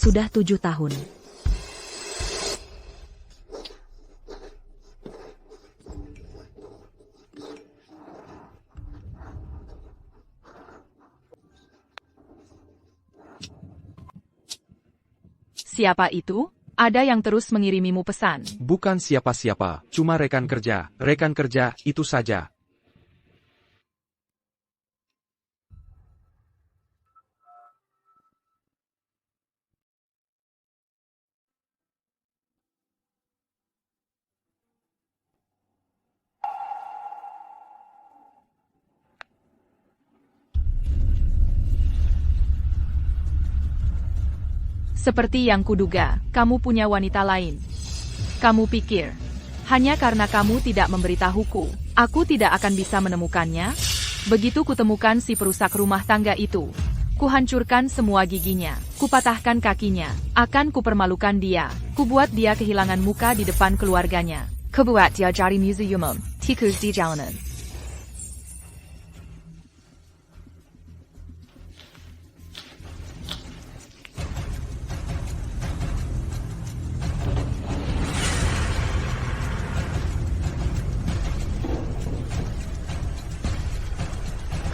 Sudah 7 tahun. Siapa itu? Ada yang terus mengirimimu pesan. Bukan siapa-siapa, cuma rekan kerja. Rekan kerja, itu saja. Seperti yang kuduga, kamu punya wanita lain. Kamu pikir, hanya karena kamu tidak memberitahuku, aku tidak akan bisa menemukannya? Begitu kutemukan si perusak rumah tangga itu, kuhancurkan semua giginya, kupatahkan kakinya, akan kupermalukan dia, kubuat dia kehilangan muka di depan keluarganya. Kubuat dia jadi museum, tikus di jalanan.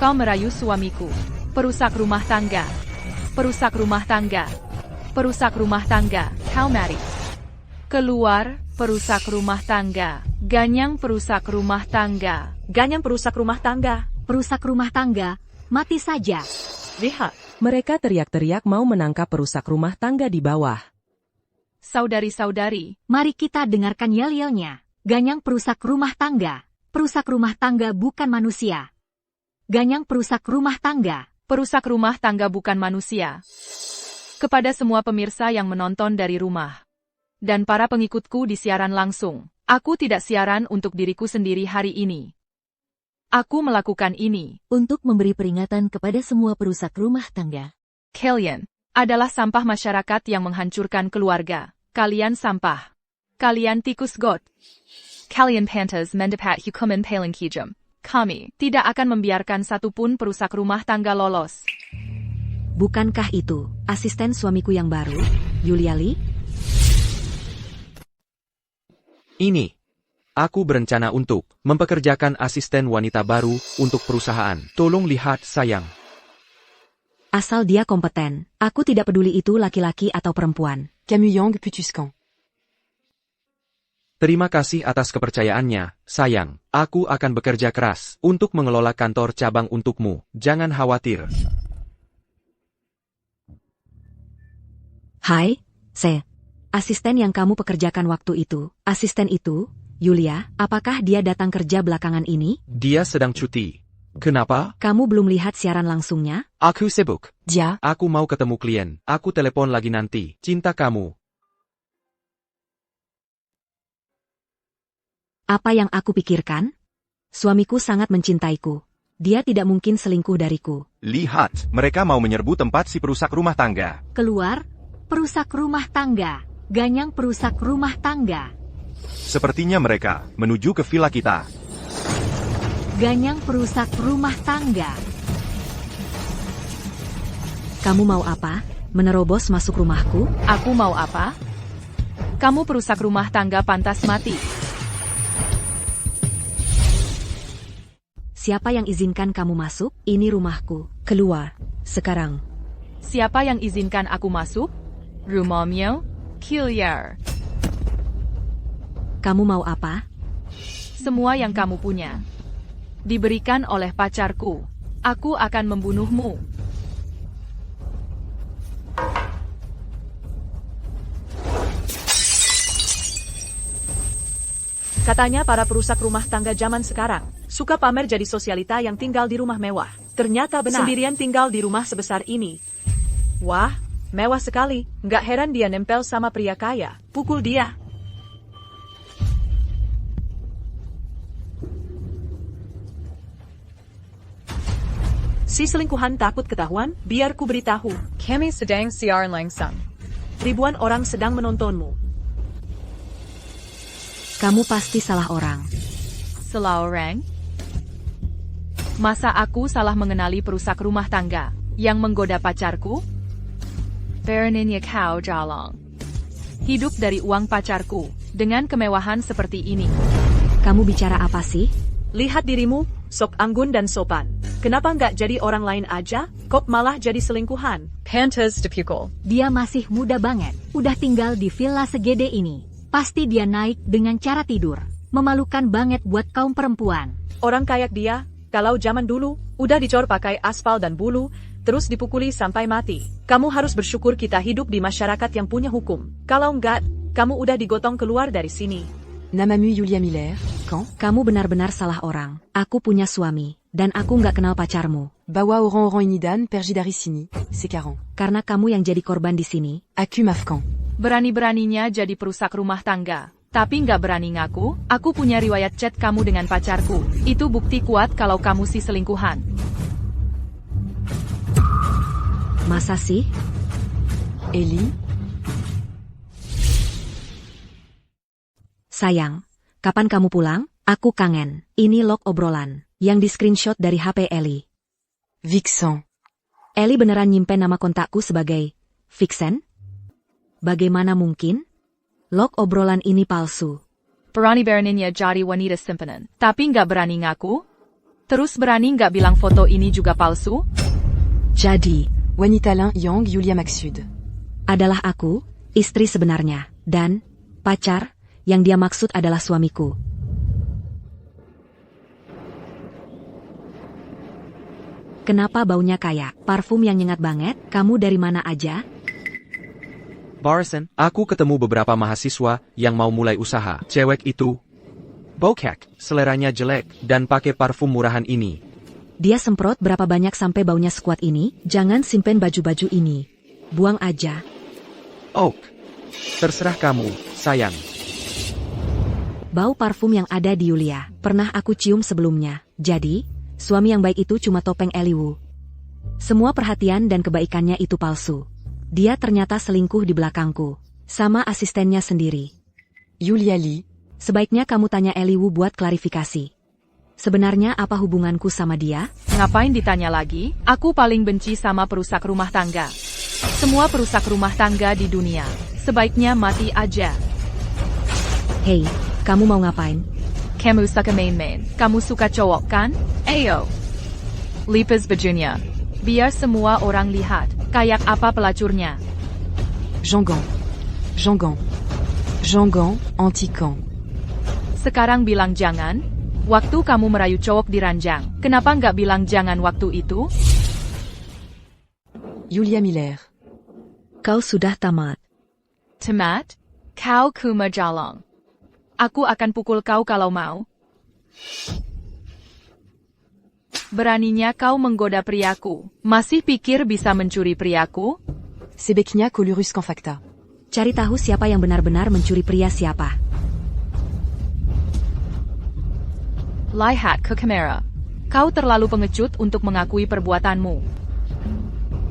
Kau merayu suamiku, perusak rumah tangga, perusak rumah tangga, perusak rumah tangga, kau mari. Keluar, perusak rumah tangga, ganyang perusak rumah tangga, Ganyang perusak rumah tangga. Perusak rumah tangga, mati saja. Lihat. Mereka teriak-teriak mau menangkap perusak rumah tangga di bawah. saudari-saudari, Mari kita dengarkan yel-yelnya. Ganyang perusak rumah tangga. Perusak rumah tangga bukan manusia. Ganyang perusak rumah tangga. perusak rumah tangga bukan manusia. Kepada semua pemirsa yang menonton dari rumah, dan para pengikutku di siaran langsung, aku tidak siaran untuk diriku sendiri hari ini. Aku melakukan ini Untuk memberi peringatan kepada semua perusak rumah tangga. Kalian adalah sampah masyarakat yang menghancurkan keluarga. Kalian sampah. Kalian tikus got. Kalian pantas mendapat hukuman paling kejam. Kami tidak akan membiarkan satupun perusak rumah tangga lolos. Bukankah itu asisten suamiku yang baru, Yuliali? Ini. Aku berencana untuk mempekerjakan asisten wanita baru untuk perusahaan. Tolong lihat, sayang. Asal dia kompeten, aku tidak peduli itu laki-laki atau perempuan. Camuyang Putuscan. Terima kasih atas kepercayaannya, sayang. Aku akan bekerja keras untuk mengelola kantor cabang untukmu. Jangan khawatir. Hai, asisten yang kamu pekerjakan waktu itu. Asisten itu, Yulia, apakah dia datang kerja belakangan ini? Dia sedang cuti. Kenapa? Kamu belum lihat siaran langsungnya? Aku sibuk. Dia. Aku mau ketemu klien. Aku telepon lagi nanti. Cinta kamu. Apa yang aku pikirkan? Suamiku sangat mencintaiku. Dia tidak mungkin selingkuh dariku. Lihat, mereka mau menyerbu tempat si perusak rumah tangga. Keluar, perusak rumah tangga. Ganyang perusak rumah tangga. Sepertinya mereka menuju ke villa kita. Ganyang perusak rumah tangga. Kamu mau apa? Menerobos masuk rumahku? Aku mau apa? Kamu perusak rumah tangga pantas mati. Siapa yang izinkan kamu masuk? Ini rumahku. Keluar, sekarang. Siapa yang izinkan aku masuk? Rumahmu? Kiliar. Kamu mau apa? Semua yang kamu punya diberikan oleh pacarku. Aku akan membunuhmu. Katanya para perusak rumah tangga zaman sekarang suka pamer jadi sosialita yang tinggal di rumah mewah. Ternyata benar. Sendirian tinggal di rumah sebesar ini. Wah, mewah sekali. Nggak heran dia nempel sama pria kaya. Pukul dia. Si selingkuhan takut ketahuan, biar ku beritahu. Kami sedang siaran langsung. Ribuan orang sedang menontonmu. Kamu pasti salah orang. Salah orang? Masa aku salah mengenali perusak rumah tangga yang menggoda pacarku? Beraninya kau Jalong. Hidup dari uang pacarku, dengan kemewahan seperti ini. Kamu bicara apa sih? Lihat dirimu, sok anggun dan sopan. Kenapa nggak jadi orang lain aja? Kok malah jadi selingkuhan? Pantas dipukul. Dia masih muda banget, udah tinggal di villa segede ini. Pasti dia naik dengan cara tidur. Memalukan banget buat kaum perempuan. Orang kayak dia, kalau zaman dulu, udah dicor pakai aspal dan bulu, terus dipukuli sampai mati. Kamu harus bersyukur kita hidup di masyarakat yang punya hukum. Kalau enggak, kamu udah digotong keluar dari sini. Namamu Yulia Miller, quand? Kamu benar-benar salah orang. Aku punya suami, dan aku nggak kenal pacarmu. Bawa orang inidan perjidarisini, c'est 40. Karena kamu yang jadi korban di sini. Aku mafkan. Berani-beraninya jadi perusak rumah tangga. Tapi nggak berani ngaku, aku punya riwayat chat kamu dengan pacarku. Itu bukti kuat kalau kamu si selingkuhan. Masa sih? Ellie? Sayang, kapan kamu pulang? Aku kangen. Ini log obrolan, yang di-screenshot dari HP Ellie. Vixen. Ellie beneran nyimpen nama kontakku sebagai Vixen? Bagaimana mungkin? Log obrolan ini palsu. Berani-beraninya jadi wanita simpanan. Tapi nggak berani ngaku? Terus berani nggak bilang foto ini juga palsu? Jadi, Wanita Lin Yang Yulia Maksud. adalah aku, istri sebenarnya, dan pacar, yang dia maksud adalah suamiku. Kenapa baunya kayak parfum yang nyengat banget? Kamu dari mana aja? Barson, aku ketemu beberapa mahasiswa yang mau mulai usaha. Cewek itu bokek, seleranya jelek, dan pakai parfum murahan ini. Dia semprot berapa banyak sampai baunya sekuat ini? Jangan simpen baju-baju ini. Buang aja. Oak, terserah kamu, sayang. Bau parfum yang ada di Yulia, pernah aku cium sebelumnya. Jadi, suami yang baik itu cuma topeng Eliwu. Semua perhatian dan kebaikannya itu palsu. Dia ternyata selingkuh di belakangku. Sama asistennya sendiri. Yulia Lee. Sebaiknya kamu tanya Eliwu buat klarifikasi. Sebenarnya apa hubunganku sama dia? Ngapain ditanya lagi? Aku paling benci sama perusak rumah tangga. Semua perusak rumah tangga di dunia. Sebaiknya mati aja. Hei, kamu mau ngapain? Kamu suka main-main. Kamu suka cowok kan? Ayo. Lipas bajunya. Biar semua orang lihat. Kayak apa pelacurnya. Jangan. Jangan. Jangan anti-camp. Sekarang bilang jangan. Waktu kamu merayu cowok di ranjang. Kenapa nggak bilang jangan waktu itu? Yulia Miller. Kau sudah tamat. Tamat? Kau kuma jalong. Aku akan pukul kau kalau mau. Beraninya kau menggoda priaku. Masih pikir bisa mencuri priaku? Sebeknya koluruskan fakta. Cari tahu siapa yang benar-benar mencuri pria siapa. Lihat ke kamera. Kau terlalu pengecut untuk mengakui perbuatanmu.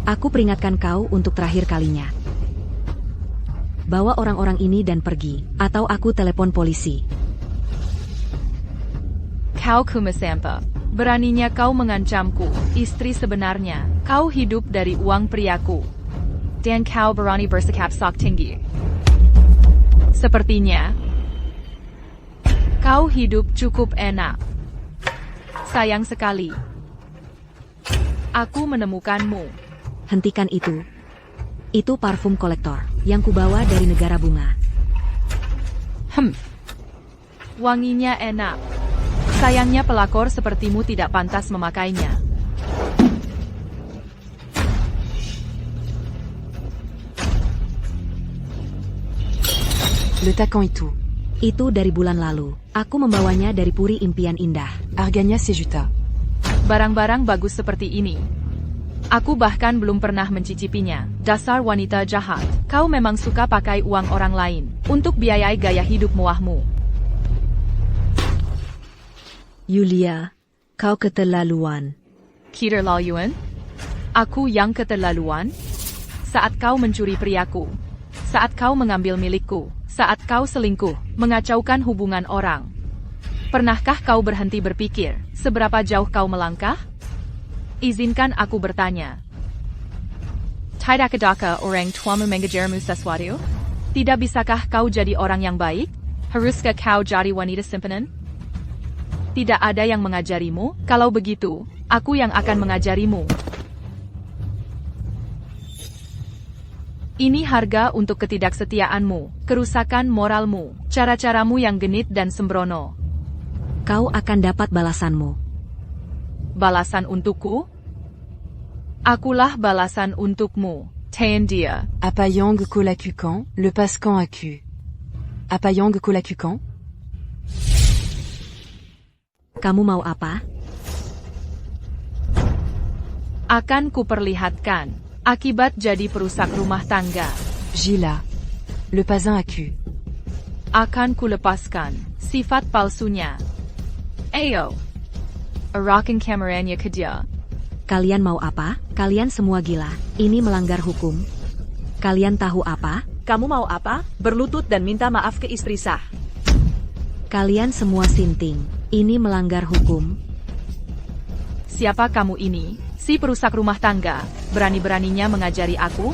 Aku peringatkan kau untuk terakhir kalinya. Bawa orang-orang ini dan pergi, atau aku telepon polisi. Kau kumasampa. Beraninya kau mengancamku, istri sebenarnya. Kau hidup dari uang priaku. Dan kau berani bersikap sok tinggi. Sepertinya, kau hidup cukup enak. Sayang sekali. Aku menemukanmu. Hentikan itu. Itu parfum kolektor, yang kubawa dari negara bunga. Wanginya enak. Sayangnya pelakor sepertimu tidak pantas memakainya. Le tacan itu. Itu dari bulan lalu. Aku membawanya dari Puri Impian Indah. Harganya sejuta. Barang-barang bagus seperti ini. Aku bahkan belum pernah mencicipinya. Dasar wanita jahat. Kau memang suka pakai uang orang lain untuk biayai gaya hidup mewahmu. Yulia, kau keterlaluan. Keterlaluan? Aku yang keterlaluan? Saat kau mencuri priaku. Saat kau mengambil milikku. Saat kau selingkuh, mengacaukan hubungan orang. Pernahkah kau berhenti berpikir, seberapa jauh kau melangkah? Izinkan aku bertanya. Tidakadakah orang tuamu mengajarmu sesuatu? Tidak bisakah kau jadi orang yang baik? Haruskah kau jadi wanita simpanan? Tidak ada yang mengajarimu? Kalau begitu, aku yang akan mengajarimu. Ini harga untuk ketidaksetiaanmu, kerusakan moralmu, cara-caramu yang genit dan sembrono. Kau akan dapat balasanmu. Balasan untukku? Akulah balasan untukmu, Taendia. Apayang Kolakukan, le Pascan Aku. Apayang Kolakukan? Kamu mau apa? Akan kuperlihatkan akibat jadi perusak rumah tangga. Gila. Le Pazin Aku. Akan kulepaskan sifat palsunya. Ayo. Arakan kameranya ke dia. Kalian mau apa? Kalian semua gila. Ini melanggar hukum. Kalian tahu apa? Kamu mau apa? Berlutut dan minta maaf ke istri sah. Kalian semua sinting. Ini melanggar hukum. Siapa kamu ini? Si perusak rumah tangga. Berani-beraninya mengajari aku?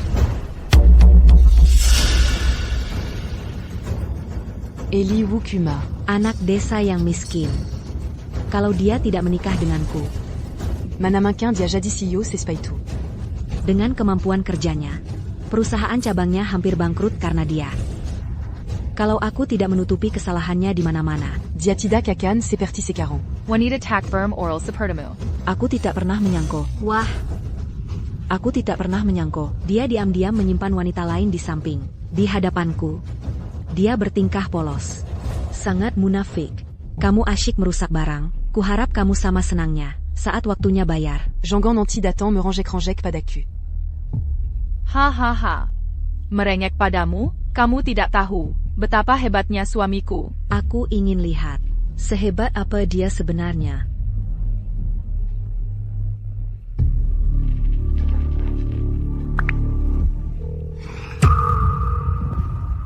Eli Wukuma. Anak desa yang miskin. Kalau dia tidak menikah denganku, Manamakin dia jadis iyo c'est tout. dengan kemampuan kerjanya, perusahaan cabangnya hampir bangkrut karena dia. Kalau aku tidak menutupi kesalahannya di mana-mana, Dia tidak akan seperti sekarang. Wanita takberm oral sepertimu. aku tidak pernah menyangka. Wah, aku tidak pernah menyangka. Dia diam-diam menyimpan wanita lain di samping, di hadapanku. Dia bertingkah polos, sangat munafik. Kamu asyik merusak barang. Kuharap kamu sama senangnya saat waktunya bayar. Jangan nanti datang me ranjek padaku. Hahaha. Merengek padamu, kamu tidak tahu betapa hebatnya suamiku. Aku ingin lihat sehebat apa dia sebenarnya.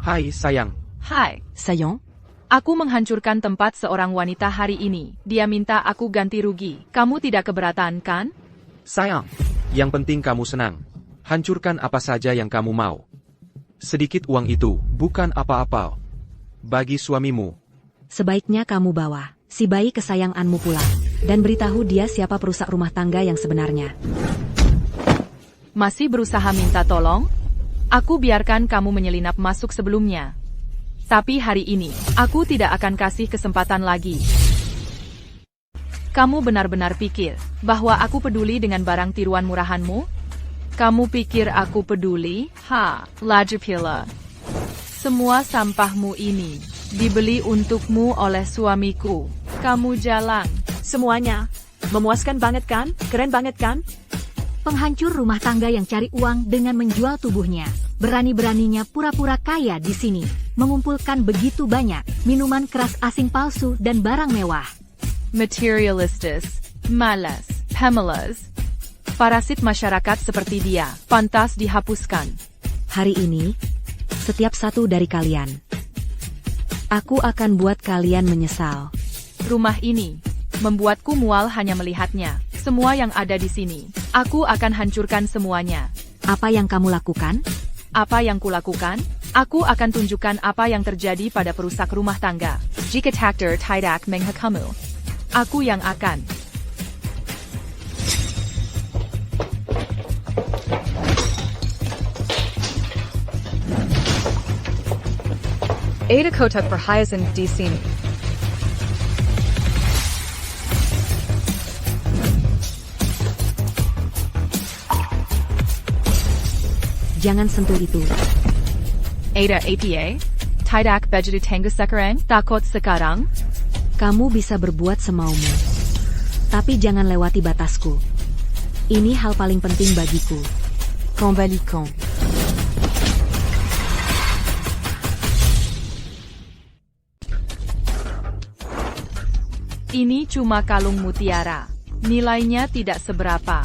Hai sayang, Hai. Sayang? Aku menghancurkan tempat seorang wanita hari ini. Dia minta aku ganti rugi. Kamu tidak keberatan, kan? sayang. Yang penting kamu senang. Hancurkan apa saja yang kamu mau. Sedikit uang itu bukan apa-apa bagi suamimu. Sebaiknya kamu bawa si bayi kesayanganmu pulang dan beritahu dia siapa perusak rumah tangga yang sebenarnya. Masih berusaha minta tolong? Aku biarkan kamu menyelinap masuk sebelumnya. Tapi hari ini, aku tidak akan kasih kesempatan lagi. Kamu benar-benar pikir bahwa aku peduli dengan barang tiruan murahanmu? Kamu pikir aku peduli? Lajapila. Semua sampahmu ini dibeli untukmu oleh suamiku. Kamu jalan. Semuanya. Memuaskan banget kan? Keren banget kan? Penghancur rumah tangga yang cari uang dengan menjual tubuhnya. Berani-beraninya pura-pura kaya di sini, mengumpulkan begitu banyak minuman keras asing palsu dan barang mewah. Materialistis, malas, Pamela's. Parasit masyarakat seperti dia, pantas dihapuskan. Hari ini, setiap satu dari kalian, aku akan buat kalian menyesal. Rumah ini membuatku mual hanya melihatnya. Semua yang ada di sini, aku akan hancurkan semuanya. Apa yang kamu lakukan? Apa yang kulakukan? Aku akan tunjukkan apa yang terjadi pada perusak rumah tangga. Jika takdir tidak menghakamu, aku yang akan. Ada kotak perhiasan di sini. Jangan sentuh itu. Ada APA? Tidak begitu tangga sekarang? Takut sekarang? Kamu bisa berbuat semaumu. Tapi jangan lewati batasku. Ini hal paling penting bagiku. Kambalikan. Ini cuma kalung mutiara. Nilainya tidak seberapa.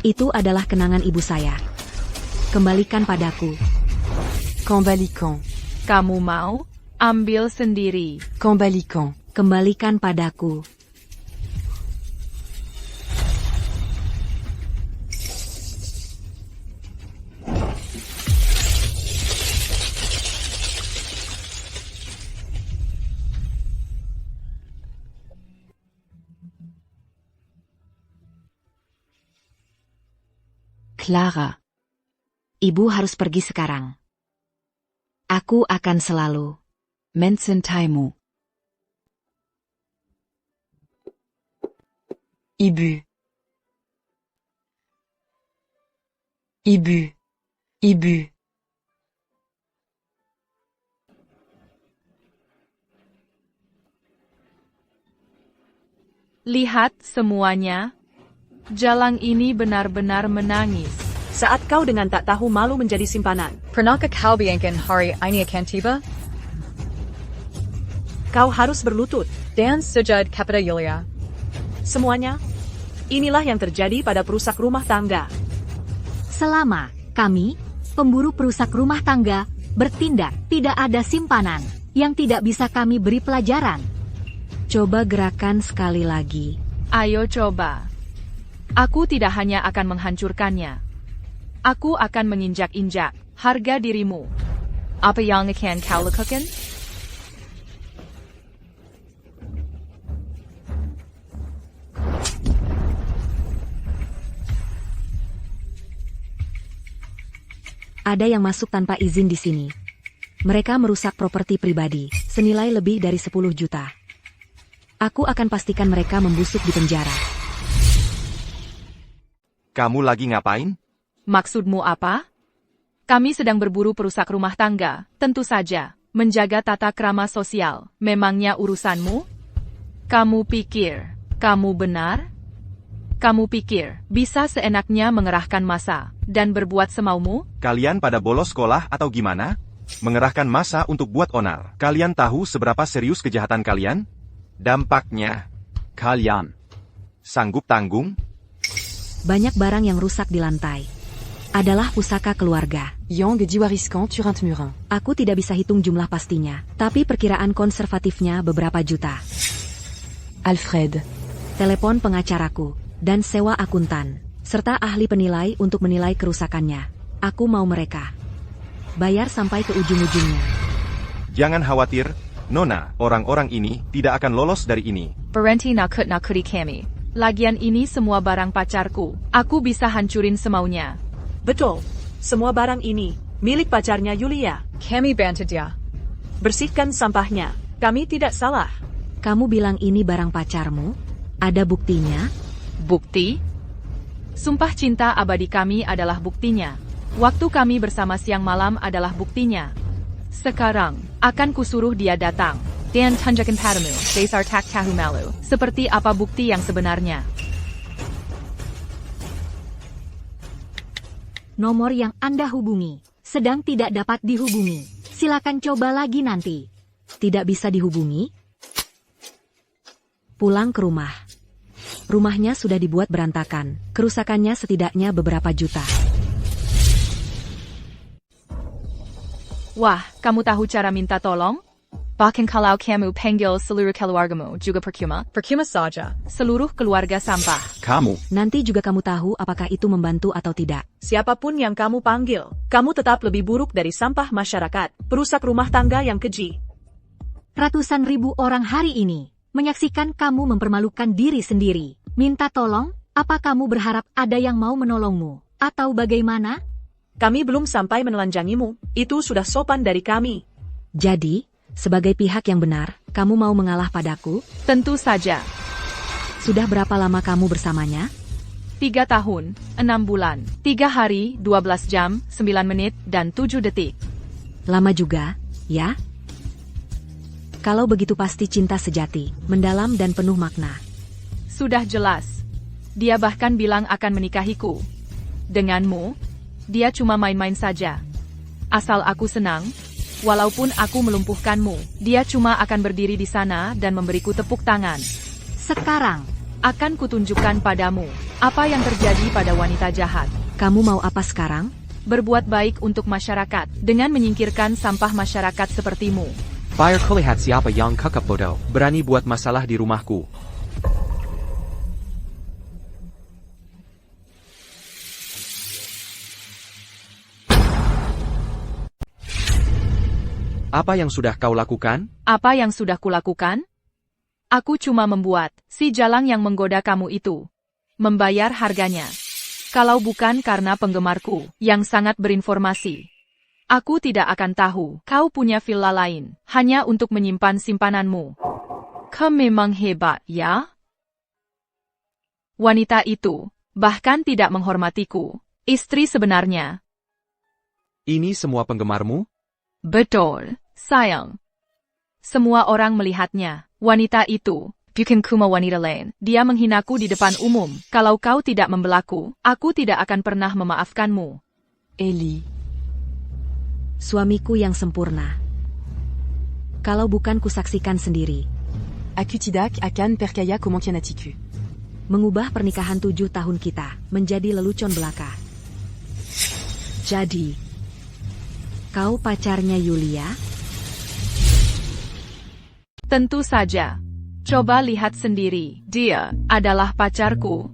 Itu adalah kenangan ibu saya. Kembalikan padaku. Kambalikan. Kamu mau? Ambil sendiri. Kambalikan. Kembalikan padaku. Clara. Ibu harus pergi sekarang. Aku akan selalu. Mensentaimu. Ibu. Ibu. Ibu. Lihat semuanya. Jalang ini benar-benar menangis. Saat kau dengan tak tahu malu menjadi simpanan, Pernahkah kau bayangkan hari ini akan tiba? kau harus berlutut. Dan sujud kepada Yulia. Semuanya, inilah yang terjadi pada perusak rumah tangga. Selama kami, pemburu perusak rumah tangga, bertindak, tidak ada simpanan yang tidak bisa kami beri pelajaran. Coba gerakan sekali lagi. Ayo coba. Aku tidak hanya akan menghancurkannya. Aku akan menginjak-injak harga dirimu. Apa yang akan kau lakukan? Ada yang masuk tanpa izin di sini. Mereka merusak properti pribadi, senilai lebih dari 10 juta. Aku akan pastikan mereka membusuk di penjara. Kamu lagi ngapain? Maksudmu apa? Kami sedang berburu perusak rumah tangga, tentu saja. Menjaga tata krama sosial, memangnya urusanmu? Kamu pikir, kamu benar? Kamu pikir, bisa seenaknya mengerahkan massa, dan berbuat semaumu? Kalian pada bolos sekolah atau gimana? Mengerahkan massa untuk buat onar. Kalian tahu seberapa serius kejahatan kalian? Dampaknya, kalian sanggup tanggung? Banyak barang yang rusak di lantai. Adalah pusaka keluarga. Yang Diwariskan Turintmurin. Aku tidak bisa hitung jumlah pastinya, tapi perkiraan konservatifnya beberapa juta. Alfred. Telepon pengacaraku, dan sewa akuntan, serta ahli penilai untuk menilai kerusakannya. Aku mau mereka bayar sampai ke ujung-ujungnya. Jangan khawatir, Nona, orang-orang ini tidak akan lolos dari ini. Berhenti nakut-nakuti kami. Lagian ini semua barang pacarku. Aku bisa hancurin semaunya. Betul, semua barang ini milik pacarnya Yulia. Kami bantu dia. Bersihkan sampahnya. Kami tidak salah. Kamu bilang ini barang pacarmu? Ada buktinya? Bukti? Sumpah cinta abadi kami adalah buktinya. Waktu kami bersama siang malam adalah buktinya. Sekarang, akan kusuruh dia datang. Dan tunjukkan padamu, dasar tak tahu malu. Seperti apa bukti yang sebenarnya. Nomor yang Anda hubungi sedang tidak dapat dihubungi. Silakan coba lagi nanti. Tidak bisa dihubungi? Pulang ke rumah. Rumahnya sudah dibuat berantakan. Kerusakannya setidaknya beberapa juta. Wah, kamu tahu cara minta tolong? Bahkan kalau kamu panggil seluruh keluargamu juga percuma. Percuma saja. Seluruh keluarga sampah. Kamu, Nanti juga kamu tahu apakah itu membantu atau tidak. Siapapun yang kamu panggil, kamu tetap lebih buruk dari sampah masyarakat, perusak rumah tangga yang keji. Ratusan ribu orang hari ini menyaksikan kamu mempermalukan diri sendiri. Minta tolong, apa kamu berharap ada yang mau menolongmu? Atau bagaimana? Kami belum sampai menelanjangimu, itu sudah sopan dari kami. Jadi, sebagai pihak yang benar, kamu mau mengalah padaku? Tentu saja. Sudah berapa lama kamu bersamanya? 3 tahun, 6 bulan, 3 hari, 12 jam, 9 menit, dan 7 detik. Lama juga, ya? Kalau begitu pasti cinta sejati, mendalam dan penuh makna. Sudah jelas. Dia bahkan bilang akan menikahiku. Denganmu, dia cuma main-main saja. Asal aku senang, walaupun aku melumpuhkanmu, dia cuma akan berdiri di sana dan memberiku tepuk tangan. Sekarang, Akan kutunjukkan padamu apa yang terjadi pada wanita jahat. Kamu mau apa sekarang? Berbuat baik untuk masyarakat dengan menyingkirkan sampah masyarakat sepertimu. Bayar ko lihat siapa yang kakap bodoh, berani buat masalah di rumahku. Apa yang sudah kau lakukan? Apa yang sudah kulakukan? Aku cuma membuat si jalang yang menggoda kamu itu membayar harganya. Kalau bukan karena penggemarku yang sangat berinformasi, aku tidak akan tahu kau punya villa lain hanya untuk menyimpan simpananmu. Kau memang hebat, ya? Wanita itu bahkan tidak menghormatiku. Istri sebenarnya. Ini semua penggemarmu? Betul, sayang. Semua orang melihatnya. Wanita itu, bukan kuma wanita lain. Dia menghinaku di depan umum. Kalau kau tidak membelaku, aku tidak akan pernah memaafkanmu. Ellie. Suamiku yang sempurna. Kalau bukan kusaksikan sendiri. Akutidak akan perkaya komankianatiku. Mengubah pernikahan 7 tahun kita menjadi lelucon belaka. Jadi, kau pacarnya Yulia? Tentu saja. Coba lihat sendiri. Dia adalah pacarku.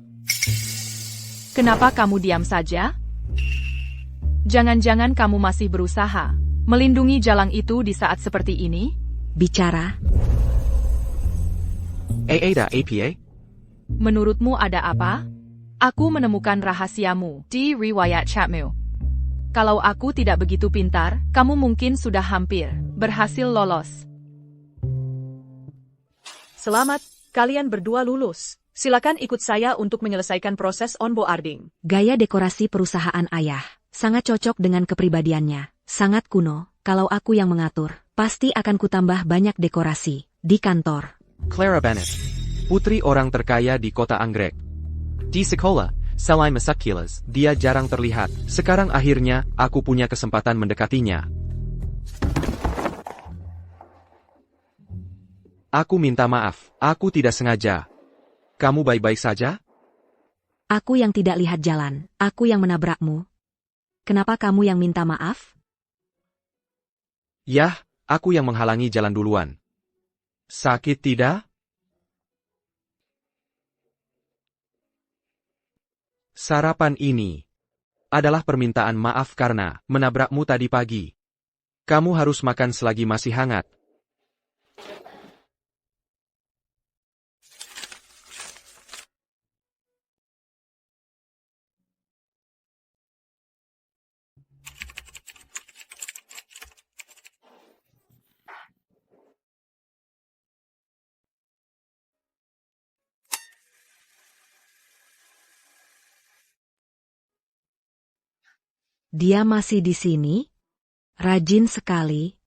Kenapa kamu diam saja? Jangan-jangan kamu masih berusaha melindungi jalang itu di saat seperti ini? Bicara. Ada APA? Menurutmu ada apa? Aku menemukan rahasiamu di riwayat chatmu. Kalau aku tidak begitu pintar, kamu mungkin sudah hampir berhasil lolos. Selamat, kalian berdua lulus. Silakan ikut saya untuk menyelesaikan proses onboarding. Gaya dekorasi perusahaan ayah sangat cocok dengan kepribadiannya. Sangat kuno. Kalau aku yang mengatur, pasti akan kutambah banyak dekorasi di kantor. Clara Bennett, putri orang terkaya di kota Anggrek. Di sekolah, selain masak kilas, dia jarang terlihat. Sekarang akhirnya, aku punya kesempatan mendekatinya. Aku minta maaf, aku tidak sengaja. Kamu baik-baik saja? Aku yang tidak lihat jalan, aku yang menabrakmu. Kenapa kamu yang minta maaf? Yah, aku yang menghalangi jalan duluan. Sakit tidak? Sarapan ini adalah permintaan maaf karena menabrakmu tadi pagi. Kamu harus makan selagi masih hangat. Dia masih di sini? Rajin sekali.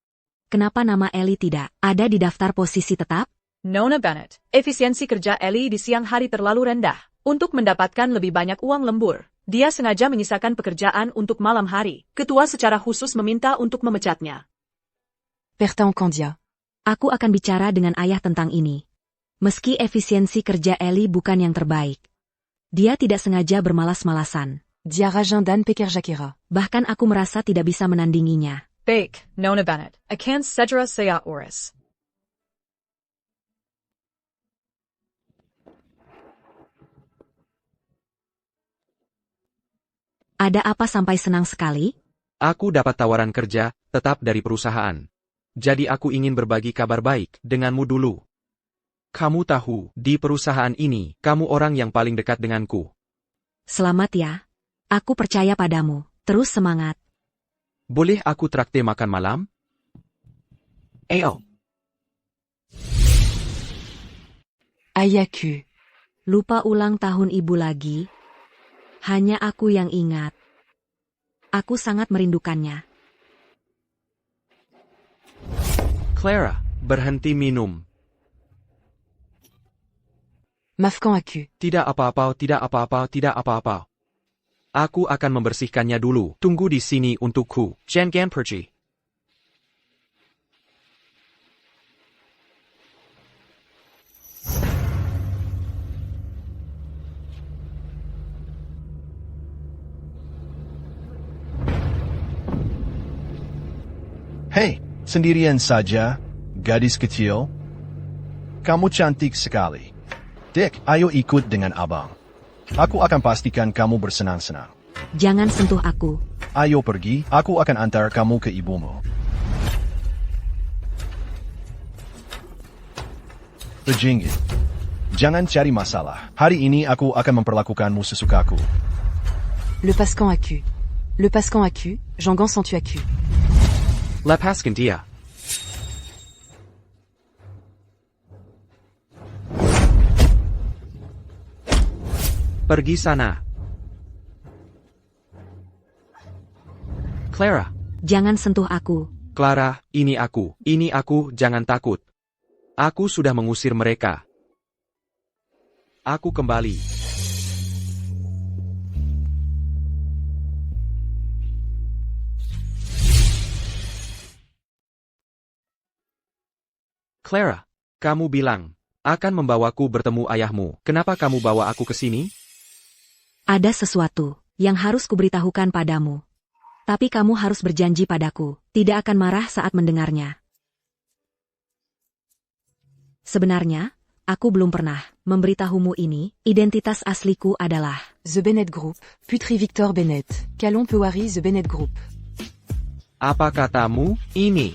Kenapa nama Ellie tidak ada di daftar posisi tetap? Nona Bennett, efisiensi kerja Ellie di siang hari terlalu rendah. Untuk mendapatkan lebih banyak uang lembur, dia sengaja menyisakan pekerjaan untuk malam hari. Ketua secara khusus meminta untuk memecatnya. Pertan Candia. Aku akan bicara dengan ayah tentang ini. Meski efisiensi kerja Ellie bukan yang terbaik, dia tidak sengaja bermalas-malasan. Dia rajin dan pekerja. Bahkan aku merasa tidak bisa menandinginya. Bake, Nona Bennett. Akan segera saya urus. Ada apa sampai senang sekali? Aku dapat tawaran kerja tetap dari perusahaan. Jadi aku ingin berbagi kabar baik denganmu dulu. Kamu tahu, di perusahaan ini, kamu orang yang paling dekat denganku. Selamat ya. Aku percaya padamu. Terus semangat. Boleh aku traktir makan malam? Ayo. Ayaku. Lupa ulang tahun ibu lagi. Hanya aku yang ingat. Aku sangat merindukannya. Clara, berhenti minum. Maafkan aku. Tidak apa-apa, tidak apa-apa, tidak apa-apa. Aku akan membersihkannya dulu. Tunggu di sini untukku. Jangan pergi. Hei, sendirian saja, gadis kecil? Kamu cantik sekali. Dick, ayo ikut dengan abang. Aku akan pastikan kamu bersenang-senang. Jangan sentuh aku. Ayo pergi, aku akan antar kamu ke ibumu. Rejinggit. Jangan cari masalah. Hari ini aku akan memperlakukanmu sesukaku. Le Pascan à cul. Le Pascan à cul, Jangan sans tu à cul. Lepaskan dia. Pergi sana. Clara. Jangan sentuh aku. Clara, ini aku, jangan takut. Aku sudah mengusir mereka. Aku kembali. Clara, kamu bilang akan membawaku bertemu ayahmu. Kenapa kamu bawa aku ke sini? Ada sesuatu yang harus kuberitahukan padamu. Tapi kamu harus berjanji padaku, tidak akan marah saat mendengarnya. Sebenarnya, aku belum pernah memberitahumu ini, identitas asliku adalah The Bennett Group, Putri Victor Bennett, Calon Pewari The Bennett Group. Apa katamu, ini?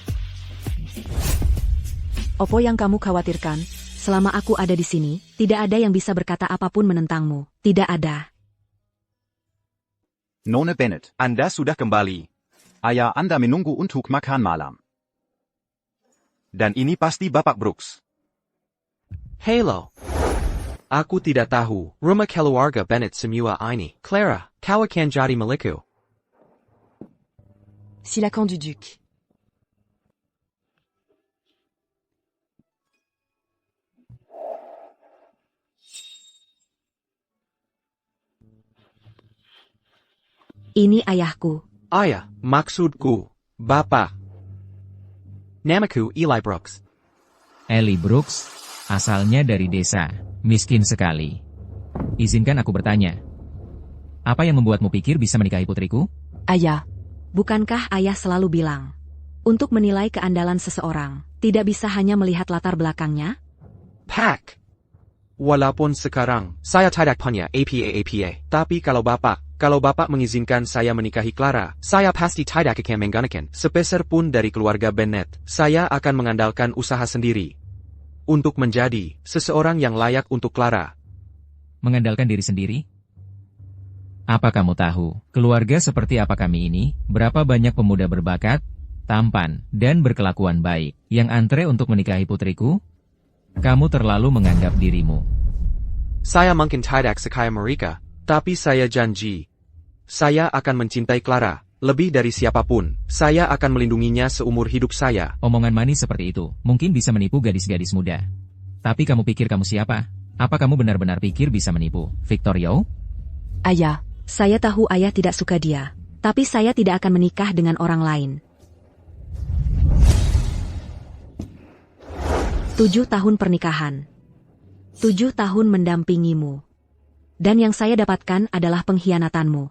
Apa yang kamu khawatirkan? Selama aku ada di sini, tidak ada yang bisa berkata apapun menentangmu. Tidak ada. Nona Bennett, Anda sudah kembali. Ayah Anda menunggu untuk makan malam. Dan ini pasti Bapak Brooks. Halo. Aku tidak tahu. Rumah keluarga Bennett semua ini. Clara, kau akan jadi milikku. Silakan du Duc. Ini ayahku. Ayah, maksudku, Bapak. Namaku Eli Brooks. Eli Brooks, asalnya dari desa, miskin sekali. Izinkan aku bertanya. Apa yang membuatmu pikir bisa menikahi putriku? Ayah. Bukankah ayah selalu bilang, untuk menilai keandalan seseorang, tidak bisa hanya melihat latar belakangnya? Pak. Walaupun sekarang, saya tidak punya apa-apa. Tapi kalau Bapak mengizinkan saya menikahi Clara, saya pasti tidak akan menggunakan sepeser pun dari keluarga Bennett. Saya akan mengandalkan usaha sendiri. Untuk menjadi seseorang yang layak untuk Clara. Mengandalkan diri sendiri? Apa kamu tahu, keluarga seperti apa kami ini, berapa banyak pemuda berbakat, tampan, dan berkelakuan baik, yang antre untuk menikahi putriku? Kamu terlalu menganggap dirimu. Saya mungkin tidak sekaya mereka, tapi saya janji. Saya akan mencintai Clara, lebih dari siapapun. Saya akan melindunginya seumur hidup saya. Omongan manis seperti itu, mungkin bisa menipu gadis-gadis muda. Tapi kamu pikir kamu siapa? Apa kamu benar-benar pikir bisa menipu Victorio? Ayah. Saya tahu ayah tidak suka dia, tapi saya tidak akan menikah dengan orang lain. 7 tahun pernikahan. 7 tahun mendampingimu. Dan yang saya dapatkan adalah pengkhianatanmu.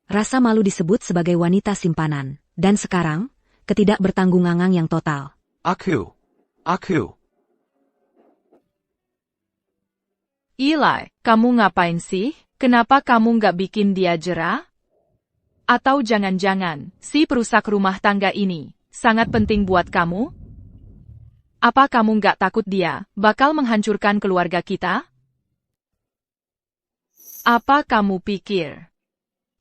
Rasa malu disebut sebagai wanita simpanan. Dan sekarang, ketidakbertanggungangan yang total. Aku. Eli, kamu ngapain sih? Kenapa kamu nggak bikin dia jera? Atau jangan-jangan, si perusak rumah tangga ini sangat penting buat kamu? Apa kamu nggak takut dia bakal menghancurkan keluarga kita? Apa kamu pikir?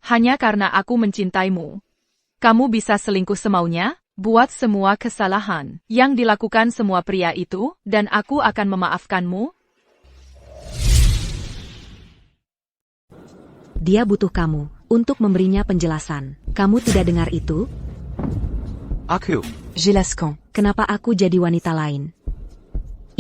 Hanya karena aku mencintaimu, kamu bisa selingkuh semaunya? Buat semua kesalahan yang dilakukan semua pria itu, dan aku akan memaafkanmu? Dia butuh kamu untuk memberinya penjelasan. Kamu tidak dengar itu? Aku. Jelaskan. Kenapa aku jadi wanita lain?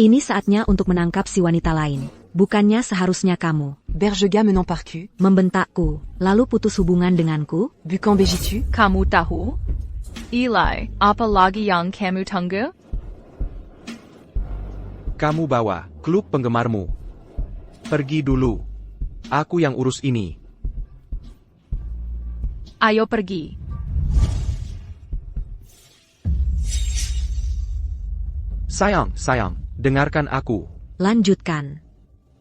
Ini saatnya untuk menangkap si wanita lain. Bukannya seharusnya kamu Bergega menant par cul. membentakku, lalu putus hubungan denganku? Bukan begitu? Kamu tahu? Eli, apa lagi yang kamu tunggu? Kamu bawa klub penggemarmu. Pergi dulu. Aku yang urus ini. Ayo pergi. Sayang, dengarkan aku. Lanjutkan.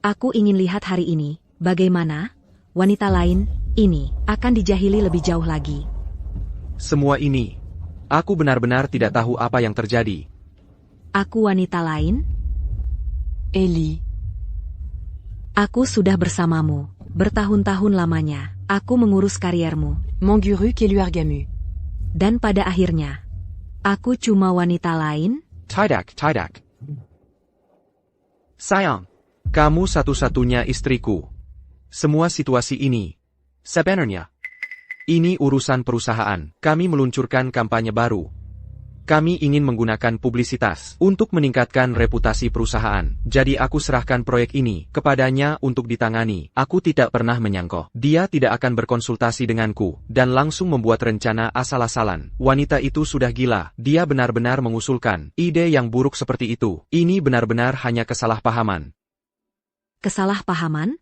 Aku ingin lihat hari ini, bagaimana wanita lain ini akan dijahili lebih jauh lagi. Semua ini, aku benar-benar tidak tahu apa yang terjadi. Aku wanita lain? Eli. Aku sudah bersamamu bertahun-tahun lamanya. Aku mengurus kariermu. Manguruk et Luergamu. Dan pada akhirnya, aku cuma wanita lain? Tidak. Sayang, kamu satu-satunya istriku. Semua situasi ini, sebenarnya, ini urusan perusahaan. Kami meluncurkan kampanye baru. Kami ingin menggunakan publisitas untuk meningkatkan reputasi perusahaan. Jadi aku serahkan proyek ini kepadanya untuk ditangani. Aku tidak pernah menyangka dia tidak akan berkonsultasi denganku dan langsung membuat rencana asal-asalan. Wanita itu sudah gila. Dia benar-benar mengusulkan ide yang buruk seperti itu. Ini benar-benar hanya kesalahpahaman. Kesalahpahaman?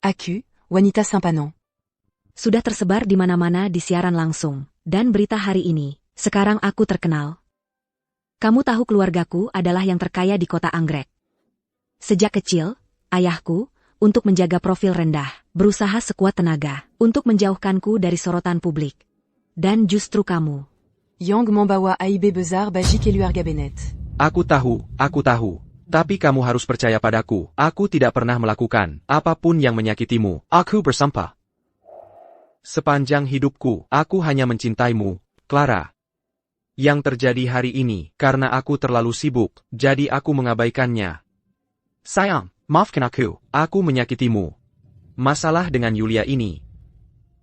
Aku, wanita simpanan. Sudah tersebar di mana-mana di siaran langsung. Dan berita hari ini, sekarang aku terkenal. Kamu tahu keluargaku adalah yang terkaya di kota Anggrek. Sejak kecil, ayahku, untuk menjaga profil rendah, berusaha sekuat tenaga untuk menjauhkanku dari sorotan publik. Dan justru kamu. Yang membawa AIB besar Bajik et Luergabenet. Aku tahu. Tapi kamu harus percaya padaku. Aku tidak pernah melakukan apapun yang menyakitimu. Aku bersumpah. Sepanjang hidupku, aku hanya mencintaimu, Clara. Yang terjadi hari ini, karena aku terlalu sibuk, jadi aku mengabaikannya. Sayang, maafkan aku menyakitimu. Masalah dengan Yulia ini.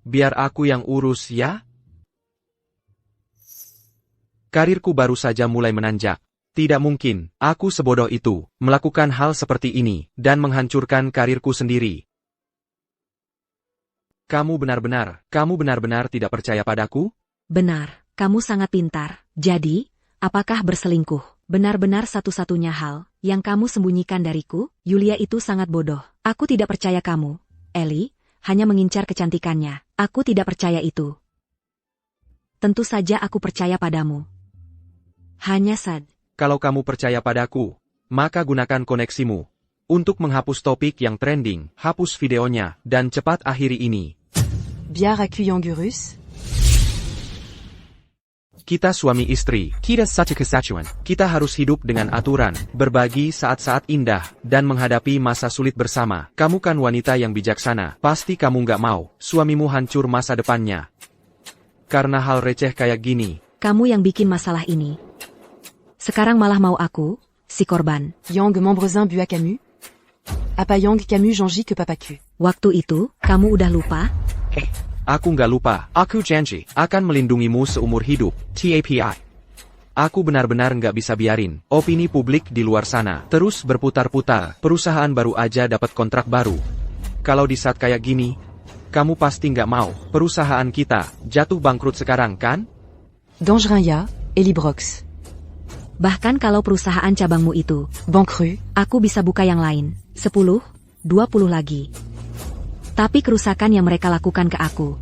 Biar aku yang urus ya? Karirku baru saja mulai menanjak. Tidak mungkin, aku sebodoh itu, melakukan hal seperti ini, dan menghancurkan karirku sendiri. Kamu benar-benar tidak percaya padaku? Benar, kamu sangat pintar. Jadi, apakah berselingkuh benar-benar satu-satunya hal yang kamu sembunyikan dariku? Yulia itu sangat bodoh. Aku tidak percaya kamu, Ellie, hanya mengincar kecantikannya. Aku tidak percaya itu. Tentu saja aku percaya padamu. Hanya Kalau kamu percaya padaku, maka gunakan koneksimu untuk menghapus topik yang trending, hapus videonya, dan cepat akhiri ini. Biar aku yang gurus. Kita suami istri, kita satu kesatuan. Kita harus hidup dengan aturan, berbagi saat-saat indah, dan menghadapi masa sulit bersama. Kamu kan wanita yang bijaksana, pasti kamu nggak mau suamimu hancur masa depannya. Karena hal receh kayak gini. Kamu yang bikin masalah ini. Sekarang malah mau aku, si korban. Yang membrezin bu à Camus. Apa yang Camus janji ke papaku. Waktu itu, kamu udah lupa? Aku nggak lupa. Aku janji akan melindungimu seumur hidup. TAPI. Aku benar-benar nggak bisa biarin opini publik di luar sana terus berputar-putar. Perusahaan baru aja dapat kontrak baru. Kalau di saat kayak gini, kamu pasti nggak mau perusahaan kita jatuh bangkrut sekarang kan? Dangeraya, Elibrox. Bahkan kalau perusahaan cabangmu itu bangkrut, aku bisa buka yang lain. 10, 20 lagi. Tapi kerusakan yang mereka lakukan ke aku.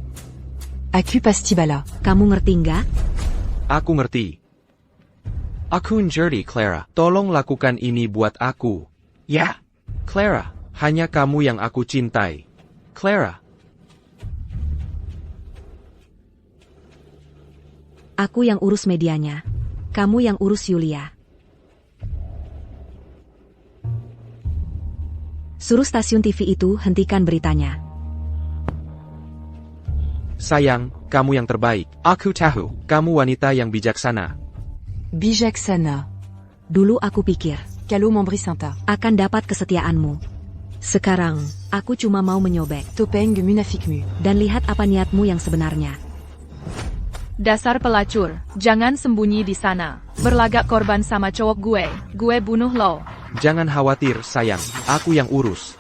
Aku pasti bala. Kamu ngerti nggak? Aku ngerti. Aku ngerti, Clara. Tolong lakukan ini buat aku. Ya, Clara. Hanya kamu yang aku cintai. Clara. Aku yang urus medianya. Kamu yang urus Yulia. Suruh stasiun TV itu hentikan beritanya. Sayang, kamu yang terbaik. Aku tahu, kamu wanita yang bijaksana. Bijaksana. Dulu aku pikir, Kalau membrissanta. akan dapat kesetiaanmu. Sekarang, aku cuma mau menyobek. Topeng munafikmu. Dan lihat apa niatmu yang sebenarnya. Dasar pelacur, jangan sembunyi di sana. Berlagak korban sama cowok gue bunuh lo. Jangan khawatir, sayang. Aku yang urus.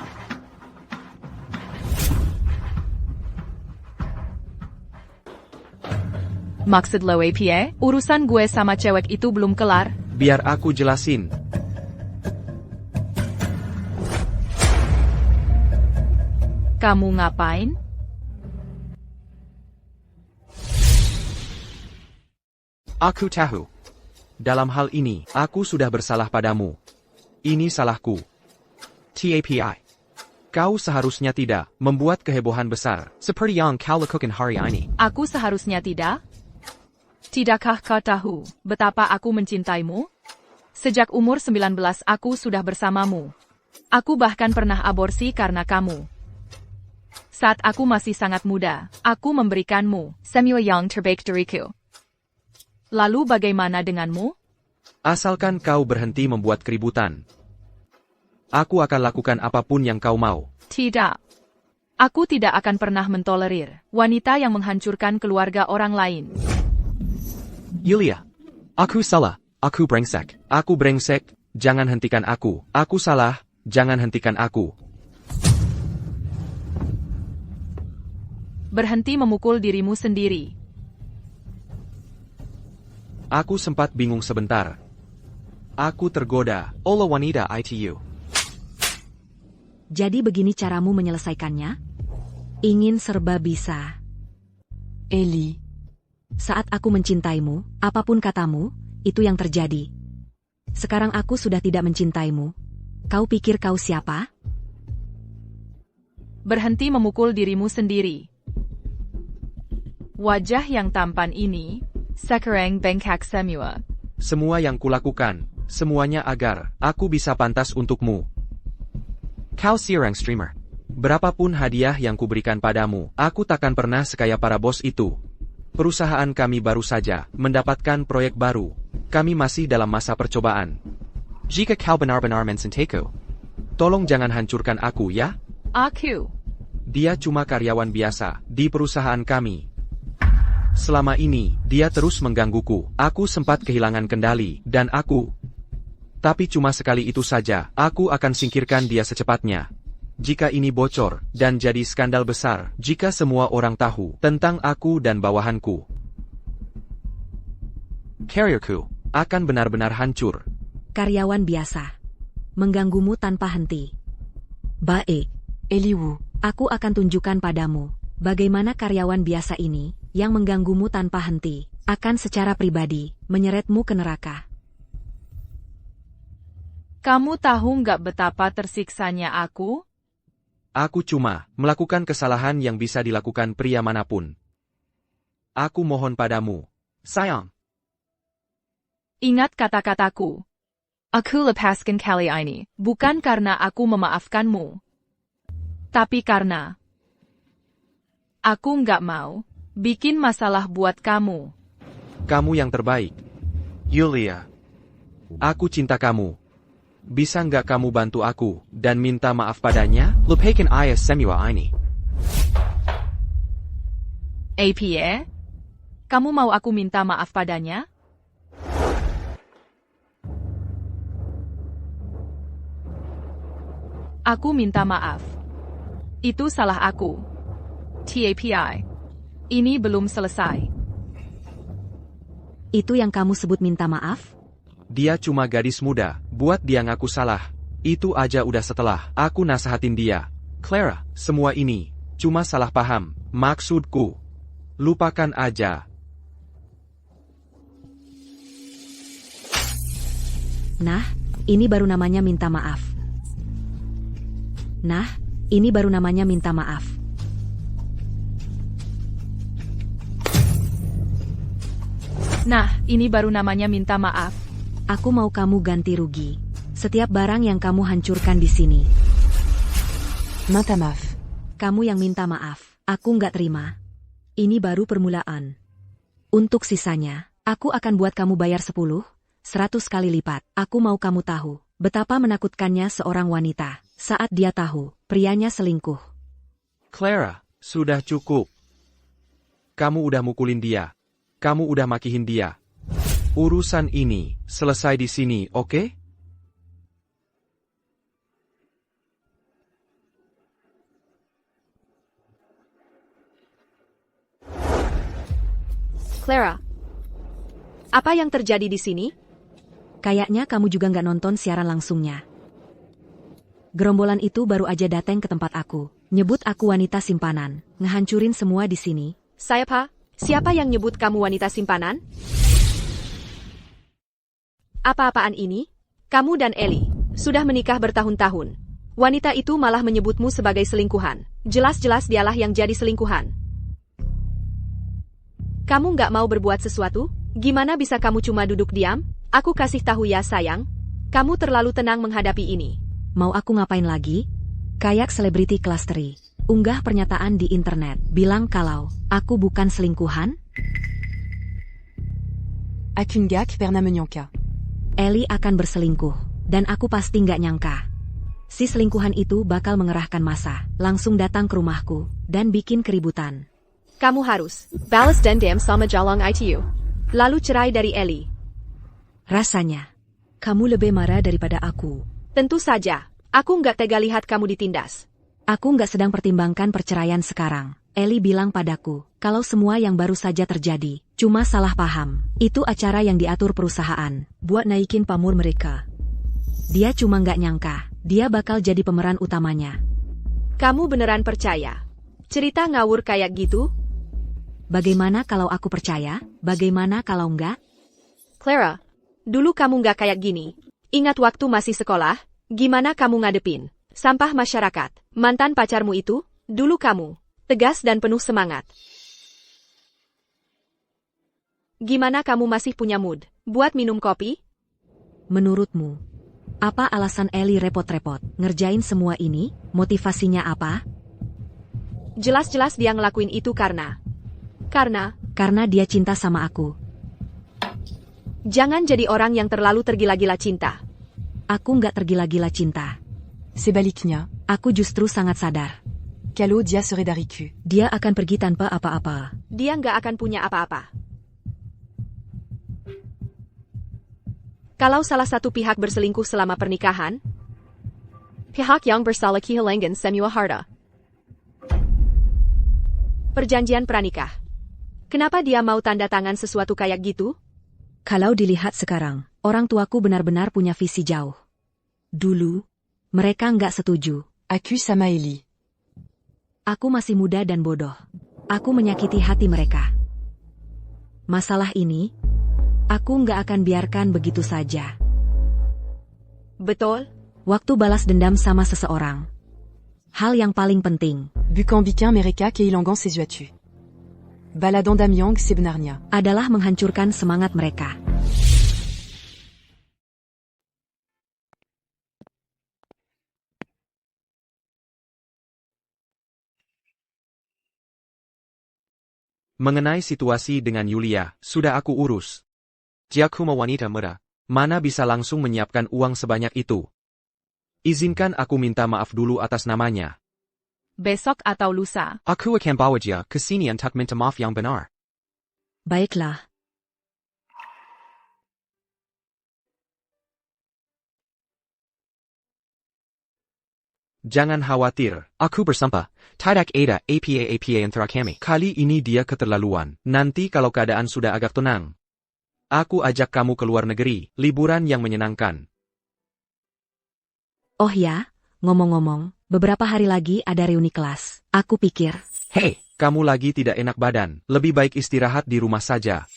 Maksud lo APA? Urusan gue sama cewek itu belum kelar. Biar aku jelasin. Kamu ngapain? Aku tahu. Dalam hal ini, aku sudah bersalah padamu. Ini salahku. TAPI. Kau seharusnya tidak membuat kehebohan besar, seperti yang kau lakukan hari ini. Aku seharusnya tidak? Tidakkah kau tahu betapa aku mencintaimu? Sejak umur 19 aku sudah bersamamu. Aku bahkan pernah aborsi karena kamu. Saat aku masih sangat muda, aku memberikanmu semua yang terbaik dariku. Lalu bagaimana denganmu? Asalkan kau berhenti membuat keributan. Aku akan lakukan apapun yang kau mau. Tidak. Aku tidak akan pernah mentolerir wanita yang menghancurkan keluarga orang lain. Yulia, aku salah, aku brengsek. Aku brengsek, jangan hentikan aku. Aku salah, jangan hentikan aku. Berhenti memukul dirimu sendiri. Aku sempat bingung sebentar. Aku tergoda oleh wanita itu. Jadi begini caramu menyelesaikannya? Ingin serba bisa. Ellie. Saat aku mencintaimu, apapun katamu, itu yang terjadi. Sekarang aku sudah tidak mencintaimu. Kau pikir kau siapa? Berhenti memukul dirimu sendiri. Wajah yang tampan ini, sekarang bengkak semua. Semua yang kulakukan, semuanya agar aku bisa pantas untukmu. Kau seorang streamer. Berapapun hadiah yang kuberikan padamu, aku takkan pernah sekaya para bos itu. Perusahaan kami baru saja mendapatkan proyek baru. Kami masih dalam masa percobaan. Jika kau benar-benar mencintai, tolong jangan hancurkan aku ya. Aku. Dia cuma karyawan biasa di perusahaan kami. Selama ini, dia terus menggangguku. Aku sempat kehilangan kendali, dan aku... Tapi cuma sekali itu saja, aku akan singkirkan dia secepatnya. Jika ini bocor, dan jadi skandal besar, jika semua orang tahu tentang aku dan bawahanku, karirku akan benar-benar hancur. Karyawan biasa. Mengganggumu tanpa henti. Baik. Ellie Wu. Aku akan tunjukkan padamu, bagaimana karyawan biasa ini, yang mengganggumu tanpa henti, akan secara pribadi, menyeretmu ke neraka. Kamu tahu nggak betapa tersiksanya aku? Aku cuma melakukan kesalahan yang bisa dilakukan pria manapun. Aku mohon padamu, sayang. Ingat kata-kataku. Aku lepaskan kali ini, bukan karena aku memaafkanmu. Tapi karena aku nggak mau bikin masalah buat kamu. Kamu yang terbaik. Yulia. Aku cinta kamu. Bisa nggak kamu bantu aku dan minta maaf padanya? Lupakan ayah semua ini. APA? Kamu mau aku minta maaf padanya? Aku minta maaf. Itu salah aku. TAPI. Ini belum selesai. Itu yang kamu sebut minta maaf? Dia cuma gadis muda, buat dia ngaku salah. Itu aja udah setelah aku nasehatin dia. Clara, semua ini cuma salah paham. Maksudku, lupakan aja. Nah, ini baru namanya minta maaf. Nah, ini baru namanya minta maaf. Nah, ini baru namanya minta maaf. Aku mau kamu ganti rugi. Setiap barang yang kamu hancurkan di sini. Minta maaf. Kamu yang minta maaf. Aku nggak terima. Ini baru permulaan. Untuk sisanya, aku akan buat kamu bayar 10, 100 kali lipat. Aku mau kamu tahu betapa menakutkannya seorang wanita saat dia tahu prianya selingkuh. Clara, sudah cukup. Kamu udah mukulin dia. Kamu udah makihin dia. Urusan ini selesai di sini, oke? Clara, apa yang terjadi di sini? Kayaknya kamu juga nggak nonton siaran langsungnya. Gerombolan itu baru aja datang ke tempat aku, nyebut aku wanita simpanan, ngehancurin semua di sini. Siapa? Siapa yang nyebut kamu wanita simpanan? Apa-apaan ini? Kamu dan Ellie sudah menikah bertahun-tahun. Wanita itu malah menyebutmu sebagai selingkuhan. Jelas-jelas dialah yang jadi selingkuhan. Kamu nggak mau berbuat sesuatu? Gimana bisa kamu cuma duduk diam? Aku kasih tahu ya sayang. Kamu terlalu tenang menghadapi ini. Mau aku ngapain lagi? Kayak selebriti kelas 3. Unggah pernyataan di internet, bilang kalau aku bukan selingkuhan. Akungak perna menyangka. Ellie akan berselingkuh, dan aku pasti nggak nyangka. Si selingkuhan itu bakal mengerahkan massa, langsung datang ke rumahku, dan bikin keributan. Kamu harus balas dendam sama Jalang ITU. Lalu cerai dari Ellie. Rasanya, kamu lebih marah daripada aku. Tentu saja, aku nggak tega lihat kamu ditindas. Aku nggak sedang pertimbangkan perceraian sekarang. Ellie bilang padaku, kalau semua yang baru saja terjadi, cuma salah paham. Itu acara yang diatur perusahaan, buat naikin pamor mereka. Dia cuma nggak nyangka, dia bakal jadi pemeran utamanya. Kamu beneran percaya? Cerita ngawur kayak gitu? Bagaimana kalau aku percaya? Bagaimana kalau enggak? Clara, dulu kamu nggak kayak gini. Ingat waktu masih sekolah, gimana kamu ngadepin sampah masyarakat, mantan pacarmu itu? Dulu kamu tegas dan penuh semangat. Gimana kamu masih punya mood buat minum kopi? Menurutmu, apa alasan Ellie repot-repot ngerjain semua ini? Motivasinya apa? Jelas-jelas dia ngelakuin itu karena dia cinta sama aku. Jangan jadi orang yang terlalu tergila-gila cinta. Aku nggak tergila-gila cinta. Sebaliknya, Aku justru sangat sadar. kalau dia serait d'Ariku. Dia akan pergi tanpa apa-apa. Dia nggak akan punya apa-apa. Kalau salah satu pihak berselingkuh selama pernikahan, pihak yang bersalah kehilangan semua harta. Perjanjian pranikah. Kenapa dia mau tanda tangan sesuatu kayak gitu? Kalau dilihat sekarang, orang tuaku benar-benar punya visi jauh. Dulu, mereka nggak setuju. Aku sama Ellie. Aku masih muda dan bodoh. Aku menyakiti hati mereka. Masalah ini, aku nggak akan biarkan begitu saja. Betul? Waktu balas dendam sama seseorang. Hal yang paling penting Bukan bikin mereka kehilangan sesuatu. Baladon Damyang sebenarnya adalah menghancurkan semangat mereka. Mengenai situasi dengan Yulia, sudah aku urus. Jika cuma wanita muda, mana bisa langsung menyiapkan uang sebanyak itu? Izinkan aku minta maaf dulu atas namanya. Besok atau lusa. Aku akan bawa dia ke sini untuk minta maaf yang benar. Baiklah. Jangan khawatir, aku bersama. Tidak ada apa-apa antara kami. Kali ini dia keterlaluan. Nanti kalau keadaan sudah agak tenang, aku ajak kamu ke luar negeri, liburan yang menyenangkan. Oh ya, ngomong-ngomong, beberapa hari lagi ada reuni kelas. Aku pikir, Hei, kamu lagi tidak enak badan, lebih baik istirahat di rumah saja.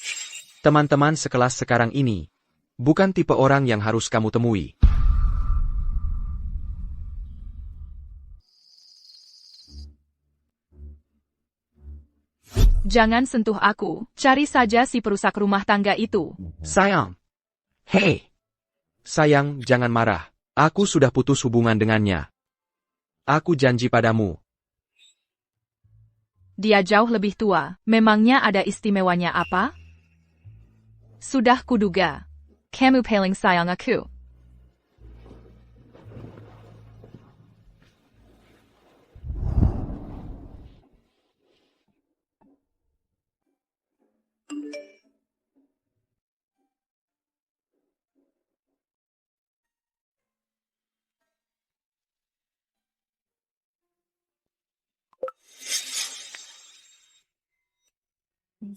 Teman-teman sekelas sekarang ini bukan tipe orang yang harus kamu temui. Jangan sentuh aku, cari saja si perusak rumah tangga itu. Sayang. Hei. Sayang, jangan marah. Aku sudah putus hubungan dengannya. Aku janji padamu. Dia jauh lebih tua, memangnya ada istimewanya apa? Sudah kuduga. Kamu paling sayang aku.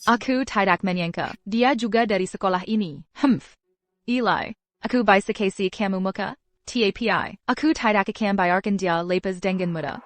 Aku tidak menyangka, dia juga dari sekolah ini. Eli, aku bisa kasih kamu muka? TAPI, aku tidak akan bayarkan dia lepas dengan mudah.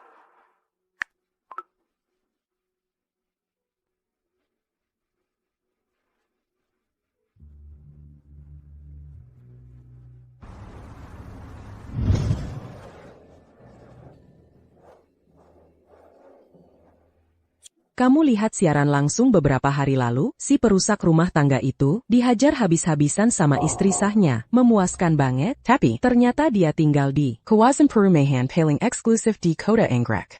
Kamu lihat siaran langsung beberapa hari lalu, si perusak rumah tangga itu dihajar habis-habisan sama istri sahnya. Memuaskan banget, tapi ternyata dia tinggal di kawasan perumahan paling eksklusif di Kota Anggrek.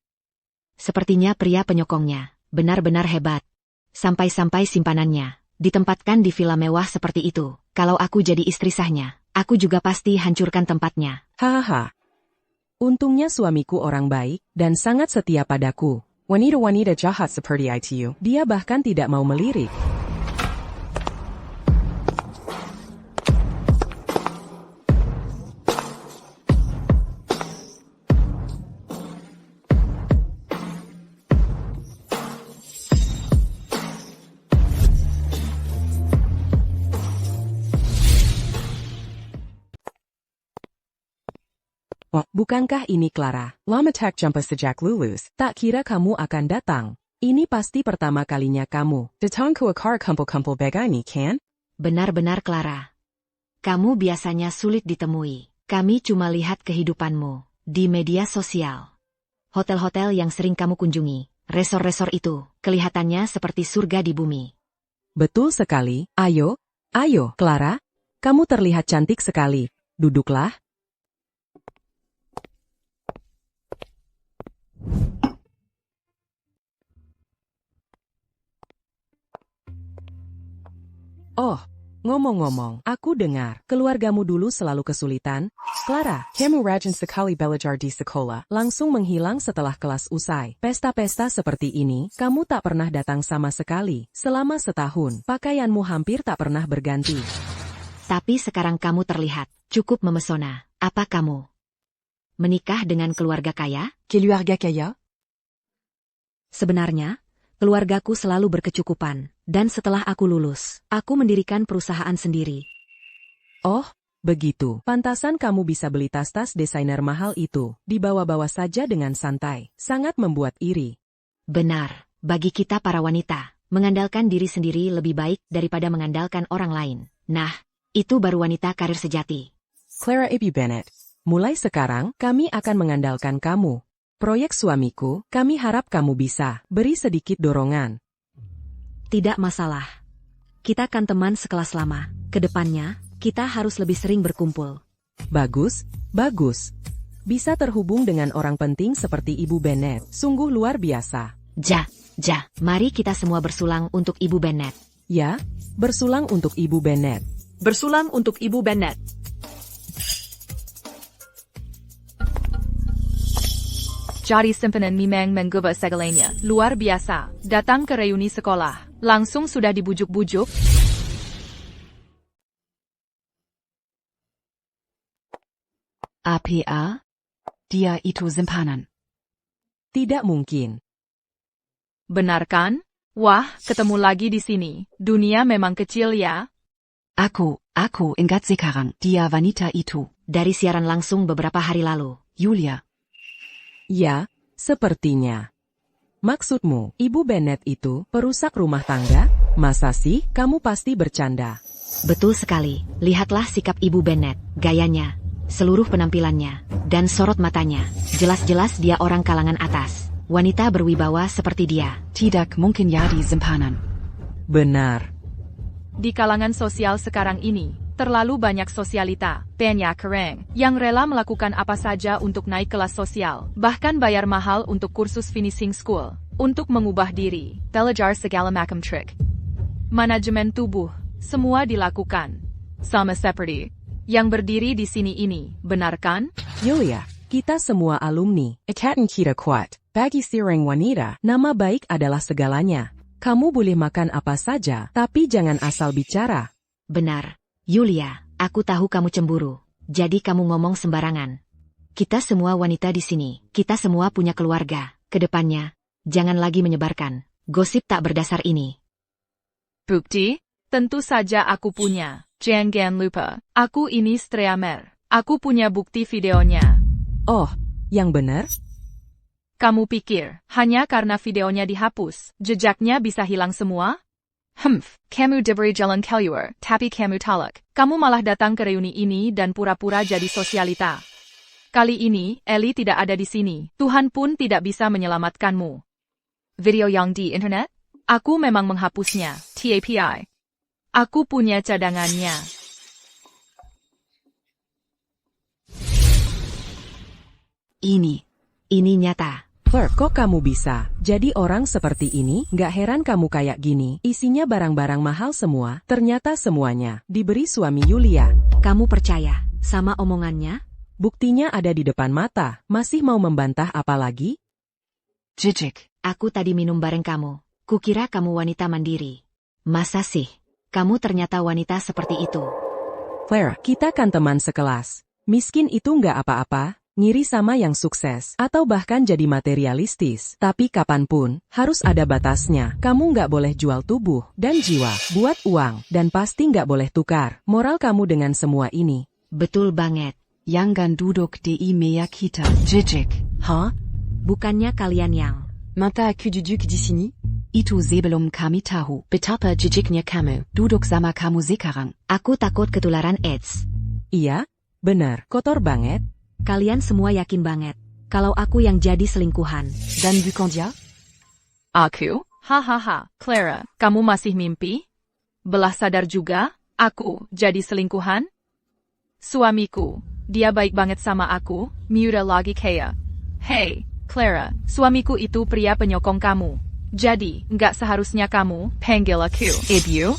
Sepertinya pria penyokongnya benar-benar hebat. Sampai-sampai simpanannya ditempatkan di villa mewah seperti itu. Kalau aku jadi istri sahnya, aku juga pasti hancurkan tempatnya. Hahaha. Untungnya suamiku orang baik dan sangat setia padaku. Wanita-wanita jahat seperti itu, dia bahkan tidak mau melirik. Oh, bukankah ini Clara? Lama tak jumpa sejak lulus. Tak kira kamu akan datang. Ini pasti pertama kalinya kamu datang ke akar kumpul-kumpul begini, kan? Benar-benar Clara. Kamu biasanya sulit ditemui. Kami cuma lihat kehidupanmu di media sosial. Hotel-hotel yang sering kamu kunjungi, resor-resor itu, kelihatannya seperti surga di bumi. Betul sekali. Ayo, Clara. Kamu terlihat cantik sekali. Duduklah. Oh, ngomong-ngomong, aku dengar keluargamu dulu selalu kesulitan. Clara, kamu rajin sekali belajar di sekolah, langsung menghilang setelah kelas usai. Pesta-pesta seperti ini, kamu tak pernah datang sama sekali. Selama setahun, pakaianmu hampir tak pernah berganti. Tapi sekarang kamu terlihat cukup memesona. Apa kamu menikah dengan keluarga kaya? Keluarga kaya? Sebenarnya, keluargaku selalu berkecukupan, dan setelah aku lulus, aku mendirikan perusahaan sendiri. Oh, begitu. Pantasan kamu bisa beli tas-tas desainer mahal itu, dibawa-bawa saja dengan santai. Sangat membuat iri. Benar, bagi kita para wanita, mengandalkan diri sendiri lebih baik daripada mengandalkan orang lain. Nah, itu baru wanita karir sejati. Clara Ibu Bennett, mulai sekarang, kami akan mengandalkan kamu. Proyek suamiku, kami harap kamu bisa beri sedikit dorongan. Tidak masalah. Kita kan teman sekelas lama. Kedepannya, kita harus lebih sering berkumpul. Bagus, bagus. Bisa terhubung dengan orang penting seperti Ibu Bennett. Sungguh luar biasa. Mari kita semua bersulang untuk Ibu Bennett. Ya, bersulang untuk Ibu Bennett. Bersulang untuk Ibu Bennett. Jadi simpanan memang mengubah segalanya. Luar biasa. Datang ke reuni sekolah. Langsung sudah dibujuk-bujuk. APA? Dia itu simpanan. Tidak mungkin. Benar kan? Wah, ketemu lagi di sini. Dunia memang kecil ya. Aku ingat sekarang. Dia wanita itu. Dari siaran langsung beberapa hari lalu. Julia. Ya, sepertinya. Maksudmu, Ibu Bennett itu perusak rumah tangga? Masa sih, kamu pasti bercanda. Betul sekali. Lihatlah sikap Ibu Bennett, gayanya, seluruh penampilannya, dan sorot matanya. Jelas-jelas dia orang kalangan atas. Wanita berwibawa seperti dia. Tidak mungkin jadi simpanan. Benar. Di kalangan sosial sekarang ini, terlalu banyak sosialita, banyak orang, yang rela melakukan apa saja untuk naik kelas sosial, bahkan bayar mahal untuk kursus finishing school, untuk mengubah diri, belajar segala macam trik. Manajemen tubuh, semua dilakukan. Sama seperti yang berdiri di sini ini, benar kan? Julia, kita semua alumni, ikatan kita kuat. Bagi seorang wanita, nama baik adalah segalanya. Kamu boleh makan apa saja, tapi jangan asal bicara. Benar. Julia, aku tahu kamu cemburu. Jadi kamu ngomong sembarangan. Kita semua wanita di sini. Kita semua punya keluarga. Kedepannya, jangan lagi menyebarkan gosip tak berdasar ini. Bukti? Tentu saja aku punya. Jangan lupa, aku ini streamer. Aku punya bukti videonya. Oh, yang benar? Kamu pikir, hanya karena videonya dihapus, jejaknya bisa hilang semua? Kamu diberi jalan keluar, tapi kamu tolak. Kamu malah datang ke reuni ini dan pura-pura jadi sosialita. Kali ini, Ellie tidak ada di sini. Tuhan pun tidak bisa menyelamatkanmu. Video yang di internet? Aku memang menghapusnya, TAPI. Aku punya cadangannya. Ini Ini nyata. Claire, kok kamu bisa jadi orang seperti ini? Gak heran kamu kayak gini. Isinya barang-barang mahal semua. Ternyata semuanya diberi suami Yulia. Kamu percaya sama omongannya? Buktinya ada di depan mata. Masih mau membantah apa lagi? Jijik. Aku tadi minum bareng kamu. Kukira kamu wanita mandiri. Masa sih? Kamu ternyata wanita seperti itu. Claire, kita kan teman sekelas. Miskin itu nggak apa-apa. Ngiri sama yang sukses, atau bahkan jadi materialistis. Tapi kapanpun, harus ada batasnya. Kamu nggak boleh jual tubuh dan jiwa buat uang, dan pasti nggak boleh tukar moral kamu dengan semua ini. Betul banget. Jangan duduk di meja kita. Jijik. Hah? Bukannya kalian yang... Minta aku duduk di sini? Itu sebelum kami tahu betapa jijiknya kamu. Duduk sama kamu sekarang. Aku takut ketularan AIDS. Iya, benar, kotor banget. Kalian semua yakin banget kalau aku yang jadi selingkuhan. Dan bukan dia? Aku? Hahaha, Clara, kamu masih mimpi? Belah sadar juga, aku jadi selingkuhan? Suamiku, dia baik banget sama aku, Miura lagi kaya. Hey, Clara, suamiku itu pria penyokong kamu. Jadi, nggak seharusnya kamu panggil aku Ibu.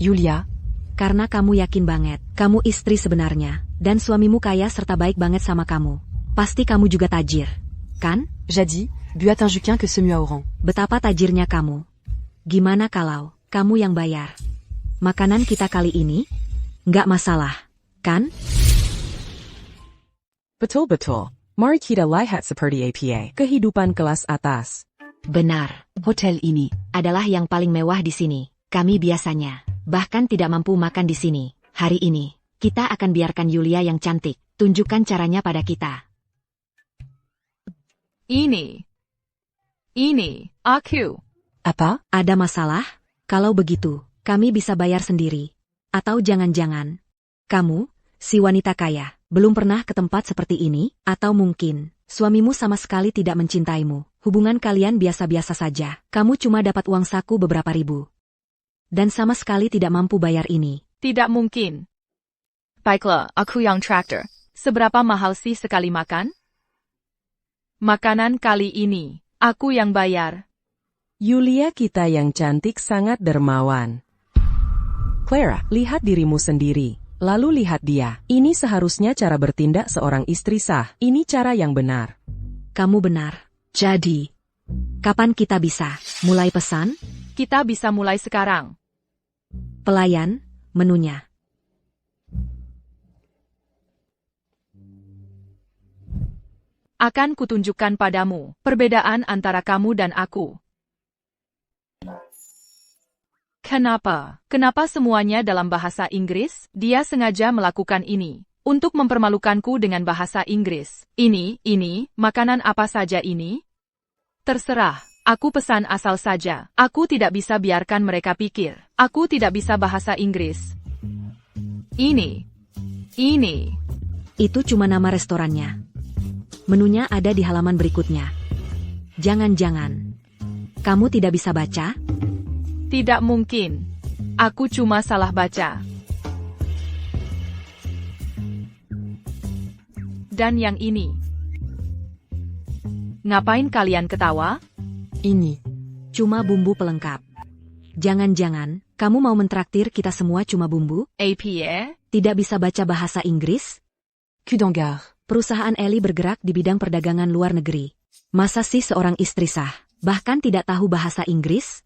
Yulia, Karena kamu yakin banget, kamu istri sebenarnya, dan suamimu kaya serta baik banget sama kamu. Pasti kamu juga tajir, kan? Jadi, buat un juquin que ce mieux oran. Betapa tajirnya kamu. Gimana kalau kamu yang bayar? Makanan kita kali ini? Nggak masalah, kan? Betul-betul. Mari kita lihat seperti APA. Kehidupan kelas atas. Benar. Hotel ini Adalah yang paling mewah di sini. Kami biasanya bahkan tidak mampu makan di sini. Hari ini, kita akan biarkan Yulia yang cantik tunjukkan caranya pada kita. Ini, aku. apa? Ada masalah? Kalau begitu, kami bisa bayar sendiri. Atau jangan-jangan, kamu, si wanita kaya, belum pernah ke tempat seperti ini? Atau mungkin, suamimu sama sekali tidak mencintaimu. Hubungan kalian biasa-biasa saja. Kamu cuma dapat uang saku beberapa ribu. Dan sama sekali tidak mampu bayar ini. Tidak mungkin. Baiklah, aku yang traktor. Seberapa mahal sih sekali makan? Makanan kali ini, aku yang bayar. Yulia kita yang cantik sangat dermawan. Clara, lihat dirimu sendiri. Lalu lihat dia. Ini seharusnya cara bertindak seorang istri sah. Ini cara yang benar. Kamu benar. Jadi, kapan kita bisa mulai pesan? Kita bisa mulai sekarang. Pelayan, menunya. Akan kutunjukkan padamu perbedaan antara kamu dan aku. Kenapa? Kenapa semuanya dalam bahasa Inggris? Dia sengaja melakukan ini untuk mempermalukanku dengan bahasa Inggris. Ini, makanan apa saja ini? Terserah. Aku pesan asal saja. Aku tidak bisa biarkan mereka pikir aku tidak bisa bahasa Inggris. Ini. Itu cuma nama restorannya. Menunya ada di halaman berikutnya. Jangan-jangan kamu tidak bisa baca? Tidak mungkin. Aku cuma salah baca. Dan yang ini. Ngapain kalian ketawa? Ini. Cuma bumbu pelengkap. Jangan-jangan, kamu mau mentraktir kita semua cuma bumbu? APA? Tidak bisa baca bahasa Inggris? Kudangar. Perusahaan Eli bergerak di bidang perdagangan luar negeri. Masa sih seorang istri sah, bahkan tidak tahu bahasa Inggris?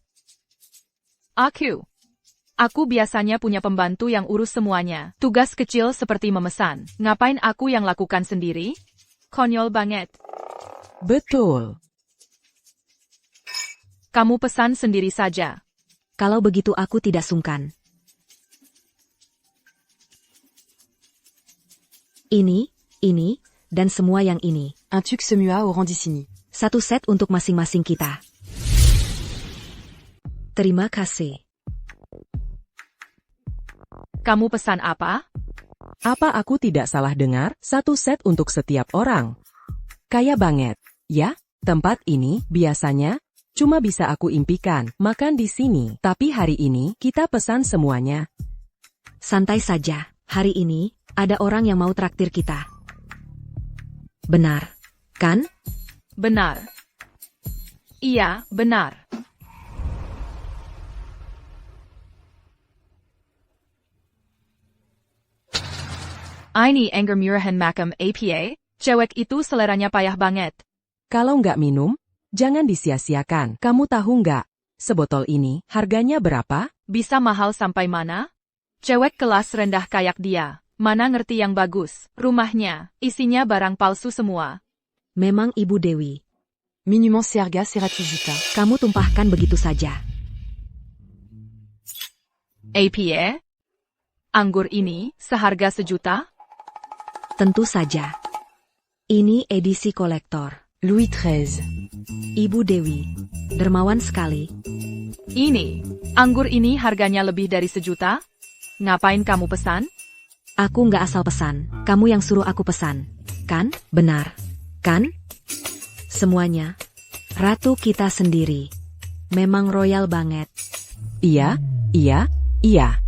Aku biasanya punya pembantu yang urus semuanya. Tugas kecil seperti memesan. Ngapain aku yang lakukan sendiri? Konyol banget. Betul. Kamu pesan sendiri saja. Kalau begitu aku tidak sungkan. Ini, dan semua yang ini. Un truc ce mieux au rang d'ici. Satu set untuk masing-masing kita. Terima kasih. Kamu pesan apa? Apa aku tidak salah dengar? Satu set untuk setiap orang. Kaya banget. Ya, tempat ini, biasanya, cuma bisa aku impikan, makan di sini. Tapi hari ini, kita pesan semuanya. Santai saja, hari ini, ada orang yang mau traktir kita. Benar, kan? Benar. Iya, benar. Ini anger murahan makam APA, cewek itu seleranya payah banget. Kalau nggak minum, jangan disia-siakan. Kamu tahu nggak, sebotol ini harganya berapa? Bisa mahal sampai mana? Cewek kelas rendah kayak dia, mana ngerti yang bagus. Rumahnya, isinya barang palsu semua. Memang Ibu Dewi. Minument Serga Seratujuta. Kamu tumpahkan begitu saja. APA? Anggur ini, seharga 1 juta? Tentu saja. Ini edisi kolektor. Louis XIII. Ibu Dewi. Dermawan sekali. Ini, anggur ini harganya lebih dari 1 juta? Ngapain kamu pesan? Aku nggak asal pesan. Kamu yang suruh aku pesan. Kan? Benar. Kan? Semuanya. Ratu kita sendiri. Memang royal banget. Iya, iya, iya.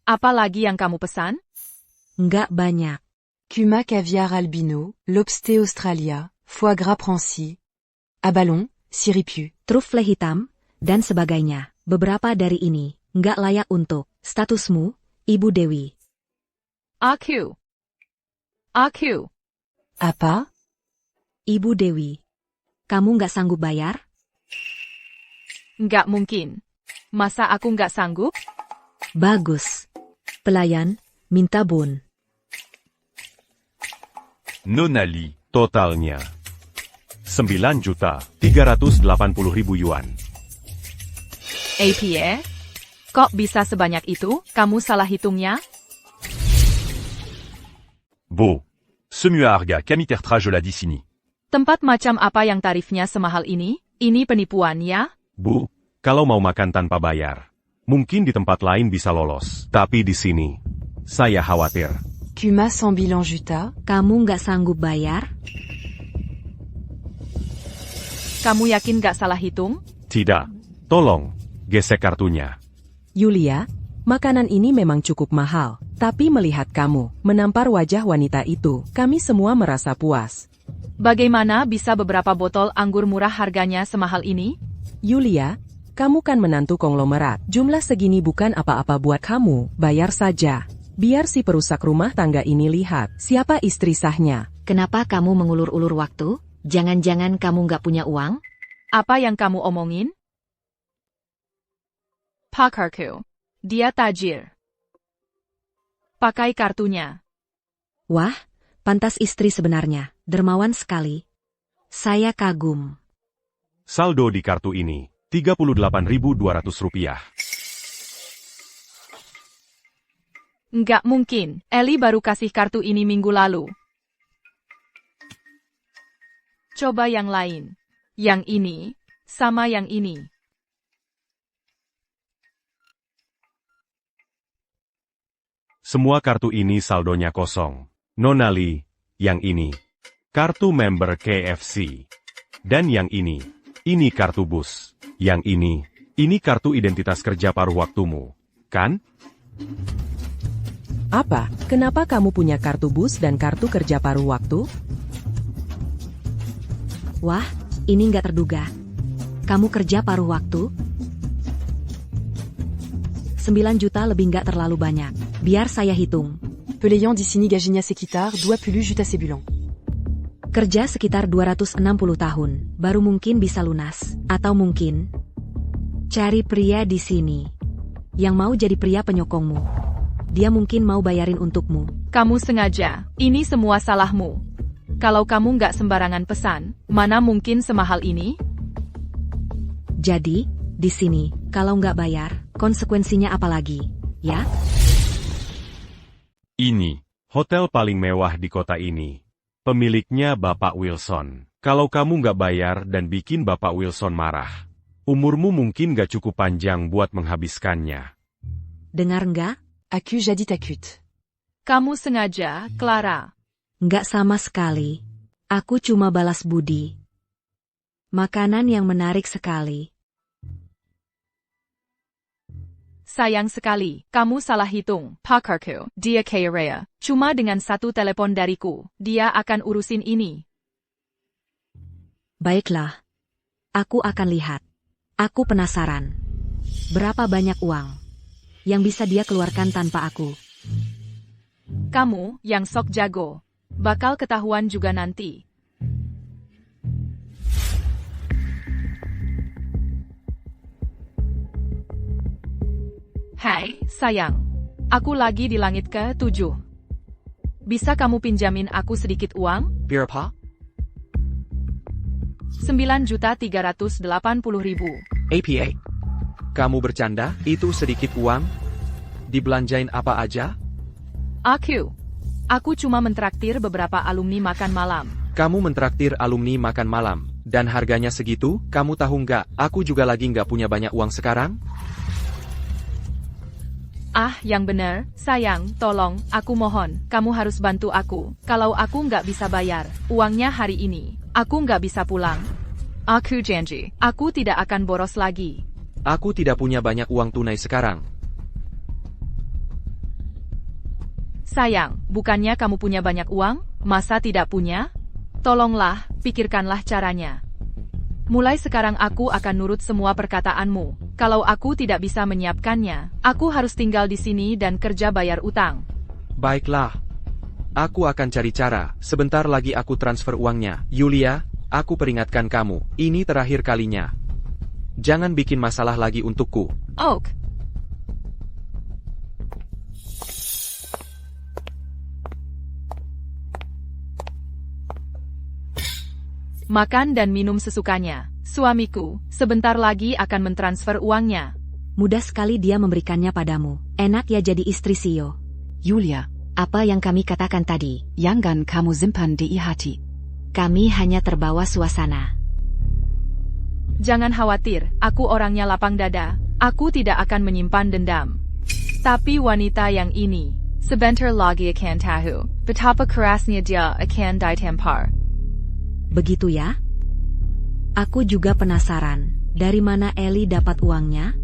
Apa lagi yang kamu pesan? Nggak banyak. Cuma caviar albino, lobster Australia, foie gras Prancy, abalon, siripiu. Trufle hitam, dan sebagainya. Beberapa dari ini, nggak layak untuk statusmu, Ibu Dewi. Aku. Apa? Ibu Dewi. Kamu nggak sanggup bayar? Nggak mungkin. Masa aku nggak sanggup? Bagus. Pelayan, minta bun. Nonali, totalnya 9.380.000 yuan. APA? Kok bisa sebanyak itu? Kamu salah hitungnya? Bu, semua harga kami tertrajola di sini. Tempat macam apa yang tarifnya semahal ini? Ini penipuan ya? Bu, kalau mau makan tanpa bayar, mungkin di tempat lain bisa lolos. Tapi di sini, saya khawatir. Cuma 100 bilan juta. Kamu nggak sanggup bayar? Kamu yakin nggak salah hitung? Tidak. Tolong, gesek kartunya. Yulia, makanan ini memang cukup mahal. Tapi melihat kamu menampar wajah wanita itu, kami semua merasa puas. Bagaimana bisa beberapa botol anggur murah harganya semahal ini? Yulia, kamu kan menantu konglomerat. Jumlah segini bukan apa-apa buat kamu, bayar saja. Biar si perusak rumah tangga ini lihat siapa istri sahnya. Kenapa kamu mengulur-ulur waktu? Jangan-jangan kamu nggak punya uang? Apa yang kamu omongin? Pakarku. Dia tajir. Pakai kartunya. Wah, pantas istri sebenarnya. Dermawan sekali. Saya kagum. Saldo di kartu ini, Rp38.200. Nggak mungkin, Eli baru kasih kartu ini minggu lalu. Coba yang lain. Yang ini, sama yang ini. Semua kartu ini saldonya kosong. Nonali, yang ini. Kartu member KFC. Dan yang ini kartu bus. Yang ini kartu identitas kerja paruh waktumu. Kan? Apa? Kenapa kamu punya kartu bus dan kartu kerja paruh waktu? Wah, ini nggak terduga. Kamu kerja paruh waktu? 9 juta lebih nggak terlalu banyak. Biar saya hitung. Pelayant Dicini Gaginia Sekitar, Dua Pulu Juta Sebulan. Kerja sekitar 260 tahun, baru mungkin bisa lunas. Atau mungkin cari pria di sini yang mau jadi pria penyokongmu. Dia mungkin mau bayarin untukmu. Kamu sengaja. Ini semua salahmu. Kalau kamu nggak sembarangan pesan, mana mungkin semahal ini? Jadi, di sini, kalau nggak bayar, konsekuensinya apa lagi, ya? Ini, hotel paling mewah di kota ini. Pemiliknya Bapak Wilson. Kalau kamu nggak bayar dan bikin Bapak Wilson marah, umurmu mungkin nggak cukup panjang buat menghabiskannya. Dengar nggak? Aku jadi takut. Kamu sengaja, Clara. Nggak sama sekali. Aku cuma balas budi. Makanan yang menarik sekali. Sayang sekali, kamu salah hitung. Pakarku, dia kaya raya. Cuma dengan 1 telepon dariku, dia akan urusin ini. Baiklah. Aku akan lihat. Aku penasaran. Berapa banyak uang yang bisa dia keluarkan tanpa aku? Kamu, yang sok jago, bakal ketahuan juga nanti. Hai, sayang. Aku lagi di langit ke-7. Bisa kamu pinjamin aku sedikit uang? Berapa? 9.380.000. APA. Kamu bercanda? Itu sedikit uang? Dibelanjain apa aja? Aku cuma mentraktir beberapa alumni makan malam. Kamu mentraktir alumni makan malam, dan harganya segitu? Kamu tahu nggak, aku juga lagi nggak punya banyak uang sekarang? Yang bener, sayang, tolong, aku mohon, kamu harus bantu aku. Kalau aku nggak bisa bayar uangnya hari ini, aku nggak bisa pulang. Aku janji, aku tidak akan boros lagi. Aku tidak punya banyak uang tunai sekarang. Sayang, bukannya kamu punya banyak uang? Masa tidak punya? Tolonglah, pikirkanlah caranya. Mulai sekarang aku akan nurut semua perkataanmu. Kalau aku tidak bisa menyiapkannya, aku harus tinggal di sini dan kerja bayar utang. Baiklah. Aku akan cari cara. Sebentar lagi aku transfer uangnya. Yulia, aku peringatkan kamu. Ini terakhir kalinya. Jangan bikin masalah lagi untukku. Oak. Makan dan minum sesukanya. Suamiku, sebentar lagi akan mentransfer uangnya. Mudah sekali dia memberikannya padamu. Enak ya jadi istri CEO. Julia, Apa yang kami katakan tadi? jangan kamu simpan di hati. Kami hanya terbawa suasana. Jangan khawatir, aku orangnya lapang dada. Aku tidak akan menyimpan dendam. Tapi wanita yang ini, sebentar lagi akan tahu betapa kerasnya dia akan ditampar. Begitu ya? Aku juga penasaran, dari mana Eli dapat uangnya?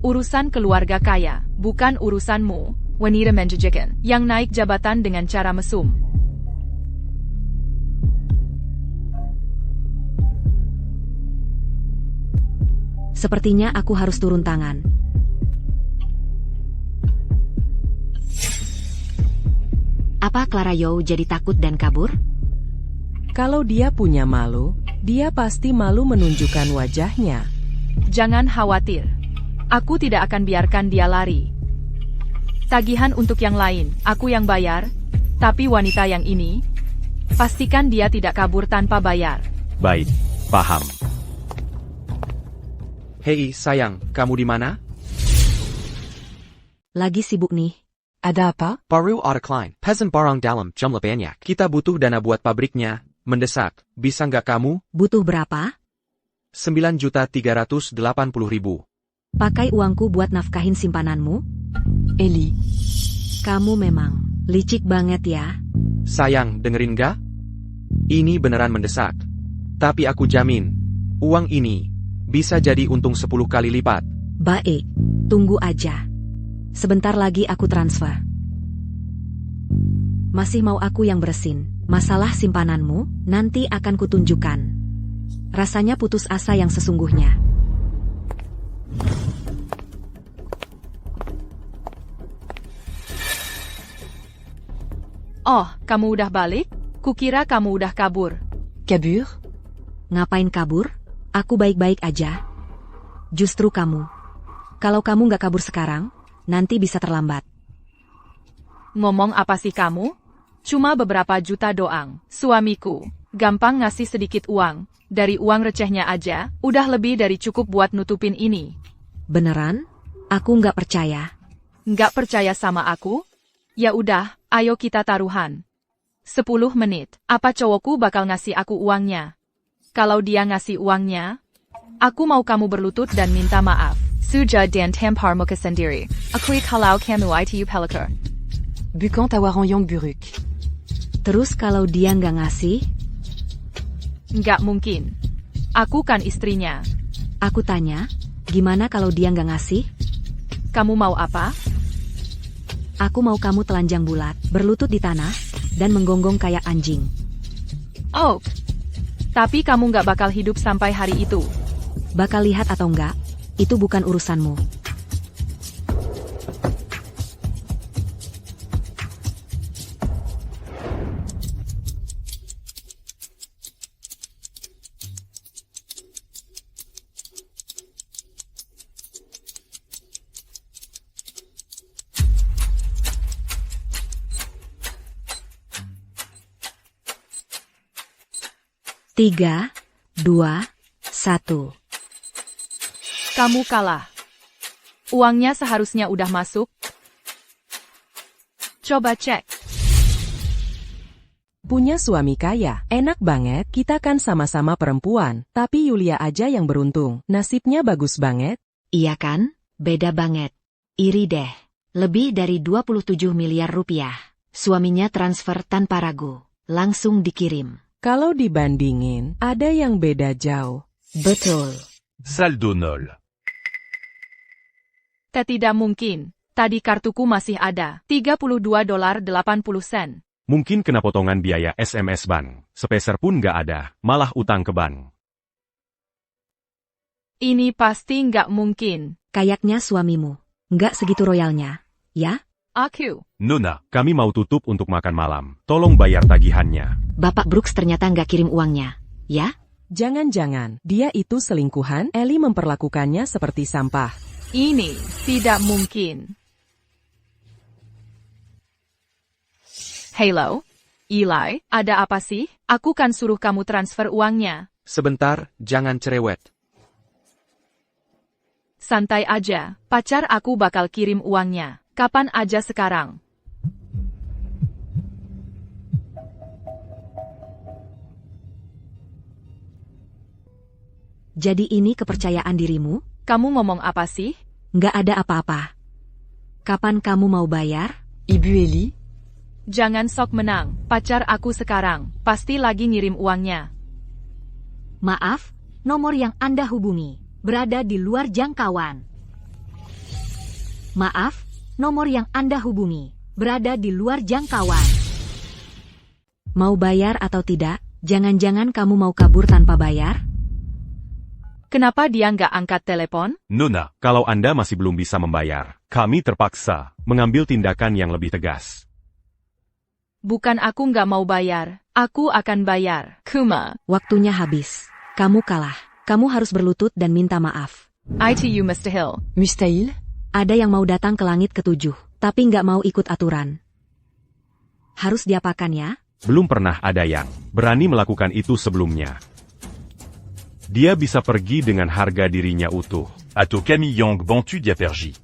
Urusan keluarga kaya, bukan urusanmu, wanita menjijikan, yang naik jabatan dengan cara mesum. Sepertinya aku harus turun tangan. Apa Clara Yao jadi takut dan kabur? Kalau dia punya malu, dia pasti malu menunjukkan wajahnya. Jangan khawatir. Aku tidak akan biarkan dia lari. Tagihan untuk yang lain, aku yang bayar. Tapi wanita yang ini, pastikan dia tidak kabur tanpa bayar. Baik, paham. Hei sayang, kamu di mana? Lagi sibuk nih. Ada apa? Baru ada klien, peasant barang dalam jumlah banyak. Kita butuh dana buat pabriknya, mendesak. Bisa nggak kamu? Butuh berapa? 9.380.000. Pakai uangku buat nafkahin simpananmu? Eli, Kamu memang licik banget ya. Sayang, dengerin nggak? Ini beneran mendesak. Tapi aku jamin, uang ini bisa jadi untung 10 kali lipat. Baik, tunggu aja. Sebentar lagi aku transfer. Masih mau aku yang beresin. Masalah simpananmu, nanti akan kutunjukkan. Rasanya putus asa yang sesungguhnya. Oh, kamu udah balik? Kukira kamu udah kabur. kabur? Ngapain kabur? Aku baik-baik aja. Justru kamu. Kalau kamu nggak kabur sekarang, nanti bisa terlambat. Ngomong apa sih kamu? Cuma beberapa juta doang. Suamiku, gampang ngasih sedikit uang. Dari uang recehnya aja, udah lebih dari cukup buat nutupin ini. Beneran? Aku nggak percaya. Nggak percaya sama aku? Ya udah, ayo kita taruhan. 10 menit, apa cowokku bakal ngasih aku uangnya? Kalau dia ngasih uangnya, aku mau kamu berlutut dan minta maaf. Suja dan tampar muka sendiri. Aku kalau kamu itu pelakar. Bukan tawaran yang buruk. Terus kalau dia nggak ngasih, Nggak mungkin. Aku kan istrinya. aku tanya, gimana kalau dia nggak ngasih? Kamu mau apa? Aku mau kamu telanjang bulat, berlutut di tanah, dan menggonggong kayak anjing. Oh, Tapi kamu nggak bakal hidup sampai hari itu. Bakal lihat atau enggak, itu bukan urusanmu. Tiga, 2, 1. Kamu kalah. Uangnya seharusnya udah masuk. Coba cek. Punya suami kaya, enak banget, kita kan sama-sama perempuan, tapi Yulia aja yang beruntung, nasibnya bagus banget. Iya kan? Beda banget. Iri deh. Lebih dari 27 miliar rupiah. Suaminya transfer tanpa ragu. Langsung dikirim. Kalau dibandingin, ada yang beda jauh. Betul. Saldo nol. Tidak mungkin. Tadi kartuku masih ada. $32.80. Mungkin kena potongan biaya SMS bank. Sepeser pun nggak ada, malah utang ke bank. Ini pasti nggak mungkin. Kayaknya suamimu. Nggak segitu royalnya, ya? Aku. Nona, kami mau tutup untuk makan malam. Tolong bayar tagihannya. Bapak Brooks ternyata nggak kirim uangnya, ya? Jangan-jangan, dia itu selingkuhan, Ellie memperlakukannya seperti sampah. Ini tidak mungkin. Hello? Eli, ada apa sih? Aku kan suruh kamu transfer uangnya. Sebentar, jangan cerewet. Santai aja, pacar aku bakal kirim uangnya. Kapan aja sekarang. Jadi ini kepercayaan dirimu? Kamu ngomong apa sih? Nggak ada apa-apa. Kapan kamu mau bayar? Ibu Eli? Jangan sok menang, pacar aku sekarang, pasti lagi ngirim uangnya. Maaf, nomor yang Anda hubungi berada di luar jangkauan. Maaf, nomor yang Anda hubungi berada di luar jangkauan. Mau bayar atau tidak? Jangan-jangan kamu mau kabur tanpa bayar? Kenapa dia nggak angkat telepon? Nona, kalau Anda masih belum bisa membayar, kami terpaksa mengambil tindakan yang lebih tegas. Bukan aku nggak mau bayar, aku akan bayar. Kuma. Waktunya habis. Kamu kalah. Kamu harus berlutut dan minta maaf. ITU Mr. Hill. Mustahil? Ada yang mau datang ke langit ketujuh, tapi nggak mau ikut aturan. Harus diapakan ya? Belum pernah ada yang berani melakukan itu sebelumnya. Dia bisa pergi dengan harga dirinya utuh. Atau Camille Yang Bantu Diapergi.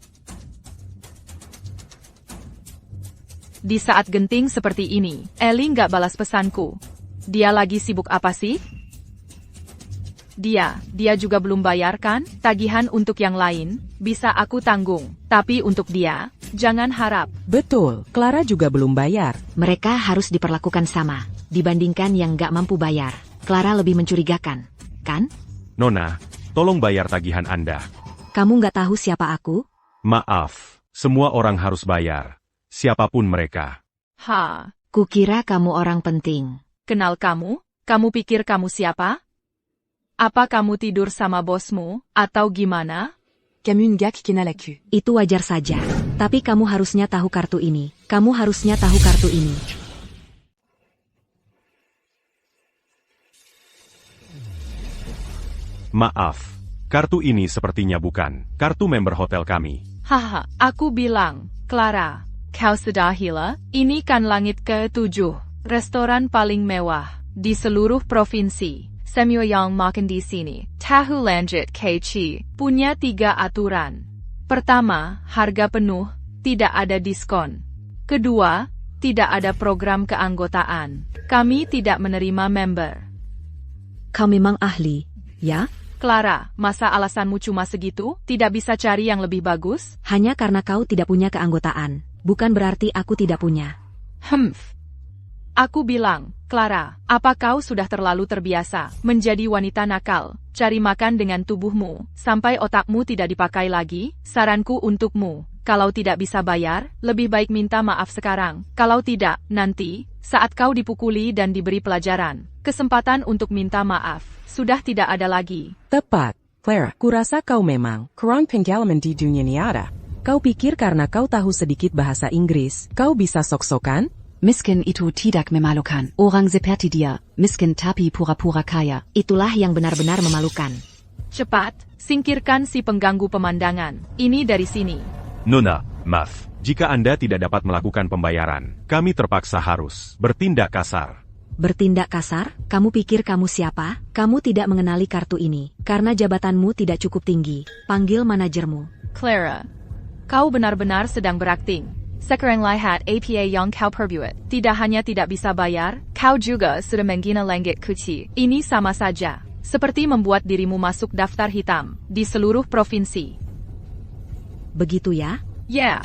Di saat genting seperti ini, Ellie nggak balas pesanku. Dia lagi sibuk apa sih? Dia juga belum bayar kan? Tagihan untuk yang lain, bisa aku tanggung. Tapi untuk dia, jangan harap. Betul, Clara juga belum bayar. Mereka harus diperlakukan sama, dibandingkan yang nggak mampu bayar. Clara lebih mencurigakan, kan? Nona, tolong bayar tagihan Anda. Kamu nggak tahu siapa aku? Maaf, semua orang harus bayar. Siapapun mereka. Ha, Kukira kamu orang penting. kenal kamu? Kamu pikir kamu siapa? Apa kamu tidur sama bosmu, atau gimana? Kamu nggak kenal aku. Itu wajar saja. Tapi kamu harusnya tahu kartu ini. Kamu harusnya tahu kartu ini. Maaf, kartu ini sepertinya bukan kartu member hotel kami. Haha, aku bilang, Clara, kau sudah gila? Ini kan langit ke-7, restoran paling mewah di seluruh provinsi. Semua yang makan di sini, tahu lanjut keci, punya 3 aturan. Pertama, harga penuh, tidak ada diskon. Kedua, tidak ada program keanggotaan. Kami tidak menerima member. Kau memang ahli, ya? Clara, masa alasanmu cuma segitu? Tidak bisa cari yang lebih bagus? Hanya karena kau tidak punya keanggotaan. Bukan berarti aku tidak punya. Aku bilang, Clara, apa kau sudah terlalu terbiasa menjadi wanita nakal, cari makan dengan tubuhmu, sampai otakmu tidak dipakai lagi? Saranku untukmu, Kalau tidak bisa bayar, lebih baik minta maaf sekarang. Kalau tidak, nanti, saat kau dipukuli dan diberi pelajaran, kesempatan untuk minta maaf sudah tidak ada lagi. Tepat, Clara. Kurasa kau memang kurang pengalaman di dunia nyata. Kau pikir karena kau tahu sedikit bahasa Inggris, kau bisa sok-sokan? Miskin itu tidak memalukan. Orang seperti dia, miskin tapi pura-pura kaya. Itulah yang benar-benar memalukan. Cepat, singkirkan si pengganggu pemandangan. Ini dari sini. Nona, maaf. Jika Anda tidak dapat melakukan pembayaran, kami terpaksa harus bertindak kasar. Bertindak kasar? Kamu pikir kamu siapa? Kamu tidak mengenali kartu ini, karena jabatanmu tidak cukup tinggi. Panggil manajermu. Clara, kau benar-benar sedang berakting. Sekarang lihat APA yang kau perbuat. Tidak hanya tidak bisa bayar, kau juga sudah menghina langit kuci. Ini sama saja, seperti membuat dirimu masuk daftar hitam di seluruh provinsi. Begitu ya? Ya.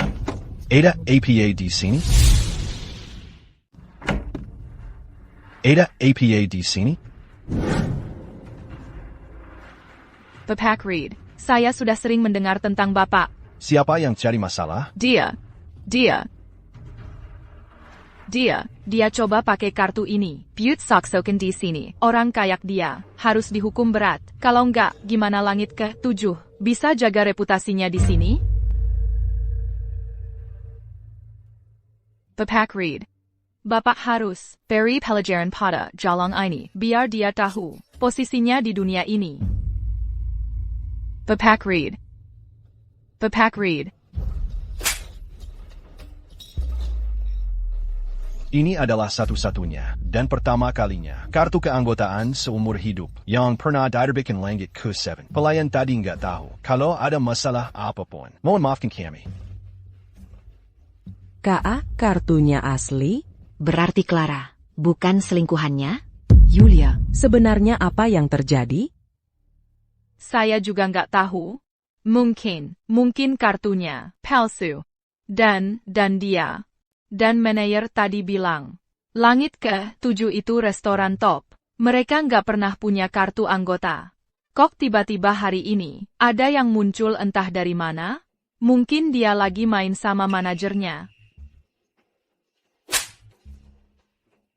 Ada APA di sini? Ada APA di sini? Bapak Reed, saya sudah sering mendengar tentang Bapak. Siapa yang cari masalah? Dia coba pakai kartu ini. Buat sok-sokan di sini. Orang kayak dia harus dihukum berat. Kalau enggak, gimana langit ke-7 bisa jaga reputasinya di sini? Bapak Reed, Bapak harus beri pelajaran pada jalang ini, biar dia tahu posisinya di dunia ini. Bapak Reed. Ini adalah satu-satunya dan pertama kalinya kartu keanggotaan seumur hidup yang pernah diterbitkan langit ke-7. Pelayan tadi nggak tahu kalau ada masalah apapun. Mohon maafkan kami. Ka, kartunya asli? Berarti Clara, bukan selingkuhannya? Julia, Sebenarnya apa yang terjadi? Saya juga nggak tahu. Mungkin kartunya palsu. Dan manajer tadi bilang, langit ke-7 itu restoran top. Mereka nggak pernah punya kartu anggota. Kok tiba-tiba hari ini, ada yang muncul entah dari mana? Mungkin dia lagi main sama manajernya.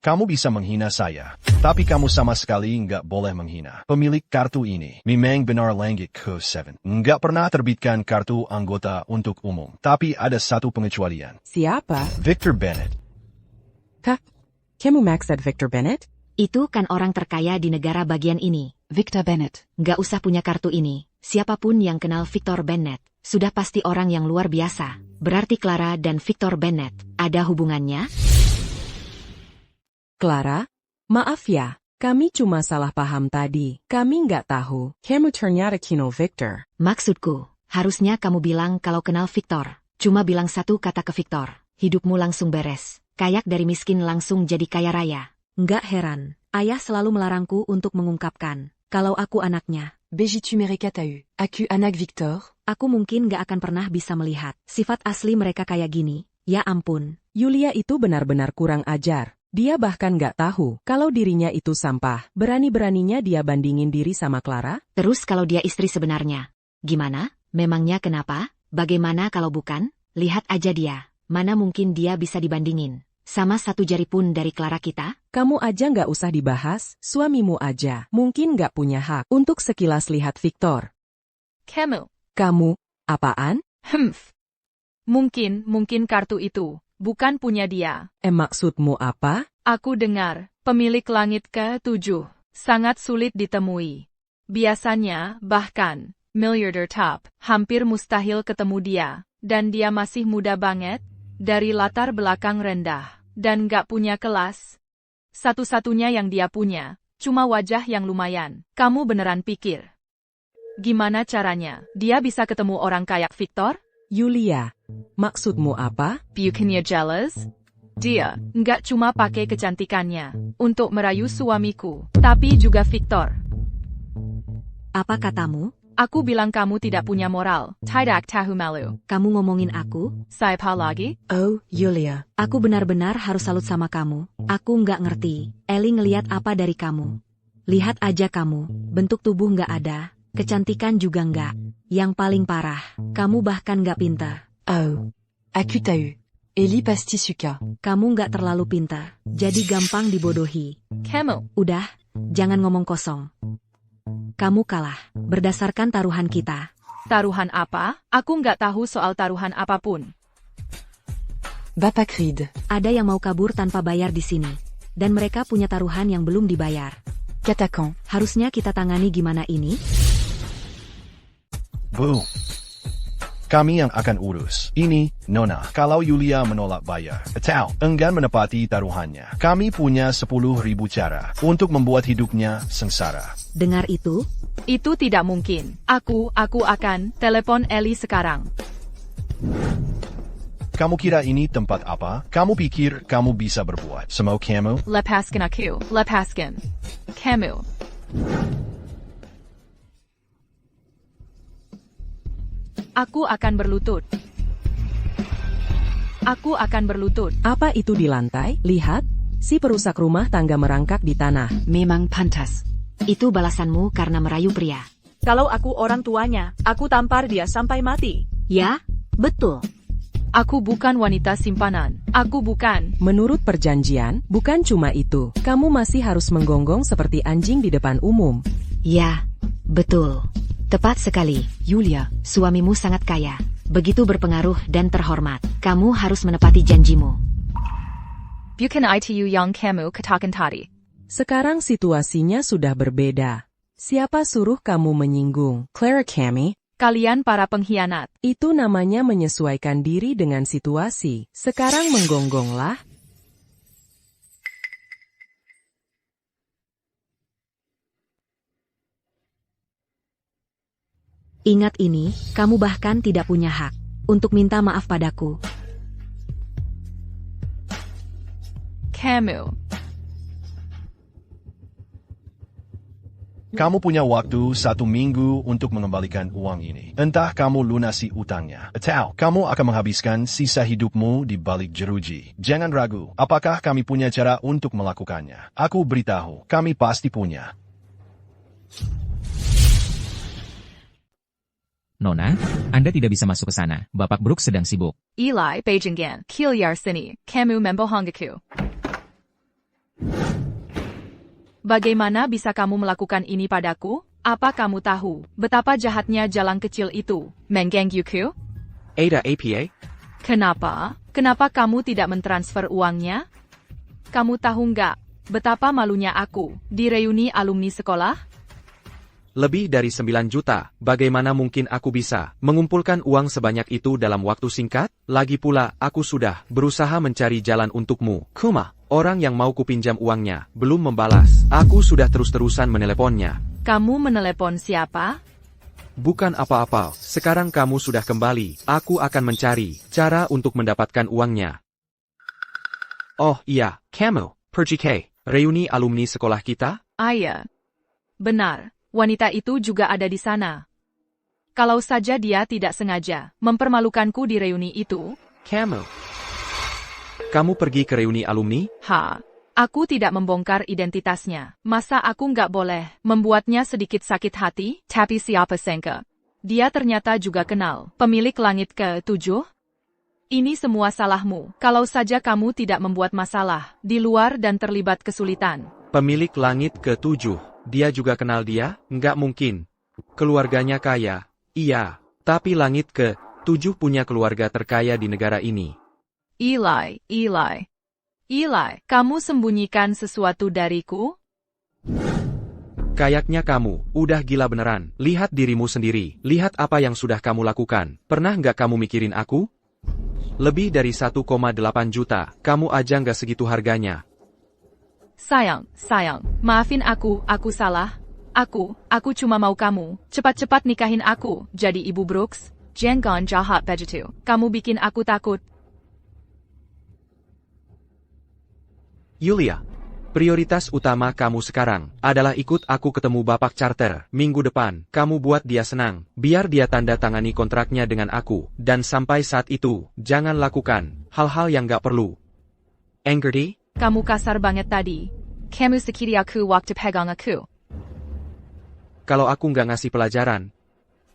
Kamu bisa menghina saya, tapi kamu sama sekali nggak boleh menghina pemilik kartu ini. Memang benar langit ke-7 nggak pernah terbitkan kartu anggota untuk umum. Tapi ada satu pengecualian. Siapa? Victor Bennett. Kamu maksud Victor Bennett? Itu kan orang terkaya di negara bagian ini. Victor Bennett. Nggak usah punya kartu ini. Siapapun yang kenal Victor Bennett, sudah pasti orang yang luar biasa. Berarti Clara dan Victor Bennett ada hubungannya? Clara? Maaf ya, kami cuma salah paham tadi. Kami nggak tahu. Kamu ternyata Kino Victor. Maksudku, harusnya kamu bilang kalau kenal Victor. Cuma bilang satu kata ke Victor, hidupmu langsung beres. Kayak dari miskin langsung jadi kaya raya. Nggak heran, ayah selalu melarangku untuk mengungkapkan kalau aku anaknya. Begitu mereka tahu, aku anak Victor. Aku mungkin nggak akan pernah bisa melihat sifat asli mereka kayak gini. Ya ampun. Yulia itu benar-benar kurang ajar. Dia bahkan nggak tahu kalau dirinya itu sampah. Berani-beraninya dia bandingin diri sama Clara? Terus kalau dia istri sebenarnya? Gimana? Memangnya kenapa? Bagaimana kalau bukan? Lihat aja dia. Mana mungkin dia bisa dibandingin sama satu jari pun dari Clara kita? Kamu aja nggak usah dibahas, suamimu aja. Mungkin nggak punya hak untuk sekilas lihat Victor. Kamu, apaan? Mungkin kartu itu bukan punya dia. Maksudmu apa? Aku dengar, pemilik langit ke-7 sangat sulit ditemui. Biasanya, bahkan, miliarder top, hampir mustahil ketemu dia. Dan dia masih muda banget, dari latar belakang rendah, dan gak punya kelas. Satu-satunya yang dia punya, cuma wajah yang lumayan. Kamu beneran pikir? Gimana caranya, dia bisa ketemu orang kayak Victor? Yulia, maksudmu apa? Bukannya jealous? Dia nggak cuma pakai kecantikannya untuk merayu suamiku, tapi juga Victor. Apa katamu? Aku bilang kamu tidak punya moral. Tidak tahu malu. Kamu ngomongin aku? Siapa lagi? Oh, Yulia. Aku benar-benar harus salut sama kamu. Aku nggak ngerti. Ellie ngeliat apa dari kamu? Lihat aja kamu, bentuk tubuh nggak ada, kecantikan juga nggak. Yang paling parah, kamu bahkan nggak pintar. Oh. Aku tahu. Eli pasti suka. Kamu nggak terlalu pintar, jadi gampang dibodohi. Camel, Udah, jangan ngomong kosong. Kamu kalah, berdasarkan taruhan kita. taruhan apa? Aku nggak tahu soal taruhan apapun. Bapak Reed. Ada yang mau kabur tanpa bayar di sini. Dan mereka punya taruhan yang belum dibayar. Katakan. Harusnya kita tangani gimana ini? Bu. Kami yang akan urus. Ini, Nona, kalau Yulia menolak bayar atau enggan menepati taruhannya, kami punya 10.000 cara untuk membuat hidupnya sengsara. Dengar itu? Itu tidak mungkin. Aku akan telepon Eli sekarang. Kamu kira ini tempat apa? Kamu pikir kamu bisa berbuat semau kamu? Lepaskan aku. Lepaskan. Kamu. Aku akan berlutut. Aku akan berlutut. Apa itu di lantai? Lihat, si perusak rumah tangga merangkak di tanah. Memang pantas. Itu balasanmu karena merayu pria. Kalau aku orang tuanya, aku tampar dia sampai mati. Ya, betul. Aku bukan wanita simpanan. Aku bukan. Menurut perjanjian, bukan cuma itu. Kamu masih harus menggonggong seperti anjing di depan umum. Ya, betul. Tepat sekali. Yulia. Suamimu sangat kaya, begitu berpengaruh dan terhormat. Kamu harus menepati janjimu. Bukan itu yang kamu katakan tadi. Sekarang situasinya sudah berbeda. Siapa suruh kamu menyinggung? Clara Cammy? Kalian para pengkhianat. Itu namanya menyesuaikan diri dengan situasi. Sekarang menggonggonglah. Ingat ini, kamu bahkan tidak punya hak untuk minta maaf padaku. Kamu. Kamu punya waktu 1 minggu untuk mengembalikan uang ini. Entah kamu lunasi utangnya, atau kamu akan menghabiskan sisa hidupmu di balik jeruji. Jangan ragu, apakah kami punya cara untuk melakukannya? Aku beritahu, kami pasti punya. Nona, Anda tidak bisa masuk ke sana. Bapak Brooks sedang sibuk. Eli Beijingan. Kilyar sini. Kamu membohongiku. Bagaimana bisa kamu melakukan ini padaku? Apa kamu tahu betapa jahatnya jalan kecil itu? Menggangguku? Ada APA? Kenapa? Kenapa kamu tidak mentransfer uangnya? Kamu tahu nggak betapa malunya aku di reuni alumni sekolah? Lebih dari 9 juta, bagaimana mungkin aku bisa mengumpulkan uang sebanyak itu dalam waktu singkat? Lagi pula, aku sudah berusaha mencari jalan untukmu. Kuma, orang yang mau kupinjam uangnya, belum membalas. Aku sudah terus-terusan meneleponnya. Kamu menelepon siapa? Bukan apa-apa, sekarang kamu sudah kembali. Aku akan mencari cara untuk mendapatkan uangnya. Oh iya, kamu, pergi ke reuni alumni sekolah kita? Iya. Benar. Wanita itu juga ada di sana. Kalau saja dia tidak sengaja mempermalukanku di reuni itu. Kamu pergi ke reuni alumni? Aku tidak membongkar identitasnya. Masa aku nggak boleh membuatnya sedikit sakit hati? Tapi siapa sangka? Dia ternyata juga kenal pemilik langit ke-7. Ini semua salahmu. Kalau saja kamu tidak membuat masalah di luar dan terlibat kesulitan. Pemilik langit ke-7. Dia juga kenal dia? Nggak mungkin. Keluarganya kaya. Iya. Tapi langit ke-7 punya keluarga terkaya di negara ini. Eli, kamu sembunyikan sesuatu dariku? Kayaknya kamu udah gila beneran. Lihat dirimu sendiri. Lihat apa yang sudah kamu lakukan. Pernah nggak kamu mikirin aku? Lebih dari 1,8 juta. Kamu aja nggak segitu harganya. Sayang, maafin aku salah. Aku cuma mau kamu cepat-cepat nikahin aku jadi Ibu Brooks. Jangan jahat begitu. Kamu bikin aku takut. Yulia, prioritas utama kamu sekarang adalah ikut aku ketemu Bapak Charter minggu depan. Kamu buat dia senang, biar dia tanda tangani kontraknya dengan aku. Dan sampai saat itu, jangan lakukan hal-hal yang gak perlu. Engerti? Kamu kasar banget tadi. Kamu sakiti aku waktu pegang aku. Kalau aku nggak ngasih pelajaran,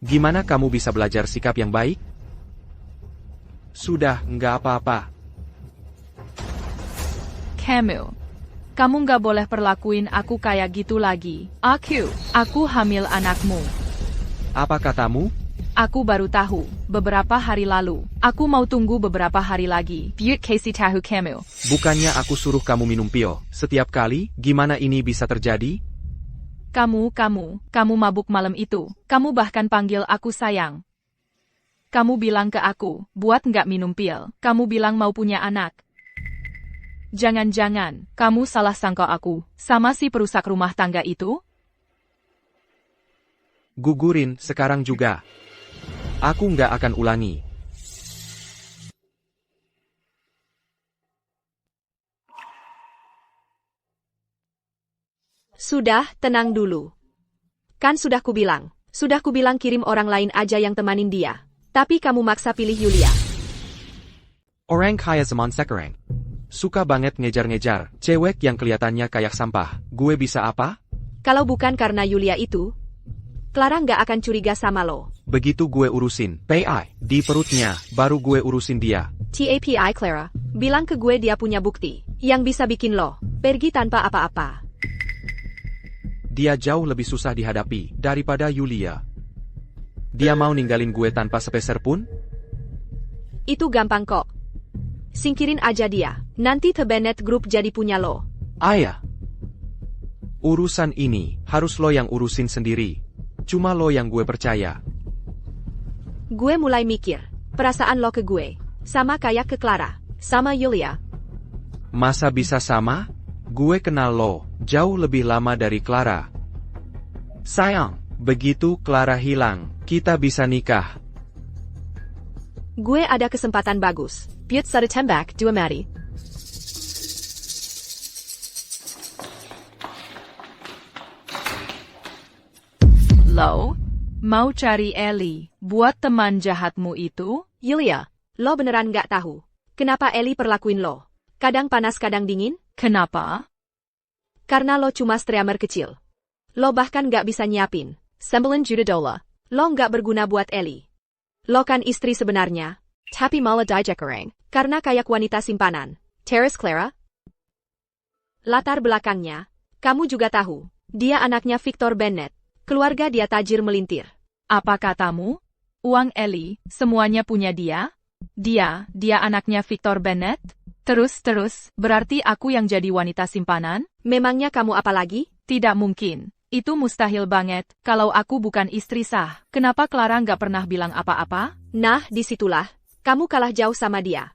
gimana kamu bisa belajar sikap yang baik? Sudah, nggak apa-apa. Camille, kamu nggak boleh perlakuin aku kayak gitu lagi. Aku hamil anakmu. Apa katamu? Aku baru tahu, beberapa hari lalu. Aku mau tunggu beberapa hari lagi. Buat kasih tahu Camille. Bukannya aku suruh kamu minum pil setiap kali, gimana ini bisa terjadi? Kamu mabuk malam itu. Kamu bahkan panggil aku sayang. Kamu bilang ke aku, buat nggak minum pil. Kamu bilang mau punya anak. Jangan-jangan, kamu salah sangka aku, sama si perusak rumah tangga itu? Gugurin sekarang juga. Aku nggak akan ulangi. Sudah, tenang dulu. Kan sudah kubilang kirim orang lain aja yang temanin dia. Tapi kamu maksa pilih Yulia. Orang kaya zaman sekarang suka banget ngejar-ngejar cewek yang kelihatannya kayak sampah. Gue bisa apa? Kalau bukan karena Yulia itu, Clara nggak akan curiga sama lo. Begitu gue urusin PI di perutnya, baru gue urusin dia. TAPI Clara, bilang ke gue dia punya bukti yang bisa bikin lo pergi tanpa apa-apa. Dia jauh lebih susah dihadapi daripada Yulia. Dia mau ninggalin gue tanpa sepeser pun? Itu gampang kok. Singkirin aja dia, nanti The Bennett Group jadi punya lo. Ayah. Urusan ini harus lo yang urusin sendiri. Cuma lo yang gue percaya. Gue mulai mikir, perasaan lo ke gue, sama kayak ke Clara, sama Yulia. Masa bisa sama? Gue kenal lo jauh lebih lama dari Clara. Sayang, begitu Clara hilang, kita bisa nikah. Gue ada kesempatan bagus. Buat satu tembak, dua mati. Lo, mau cari Ellie, buat teman jahatmu itu? Yulia, lo beneran nggak tahu kenapa Ellie perlakuin lo? Kadang panas kadang dingin? Kenapa? Karena lo cuma streamer kecil. Lo bahkan nggak bisa nyiapin $9 juta. Lo nggak berguna buat Ellie. Lo kan istri sebenarnya, tapi malah dijekereng karena kayak wanita simpanan. Terus Clara? Latar belakangnya, kamu juga tahu, dia anaknya Victor Bennett. Keluarga dia tajir melintir. Apa katamu? Uang Ellie, semuanya punya dia? Dia anaknya Victor Bennett? Terus, berarti aku yang jadi wanita simpanan? Memangnya kamu apa lagi? Tidak mungkin. Itu mustahil banget, kalau aku bukan istri sah. Kenapa Clara nggak pernah bilang apa-apa? Nah, disitulah, kamu kalah jauh sama dia.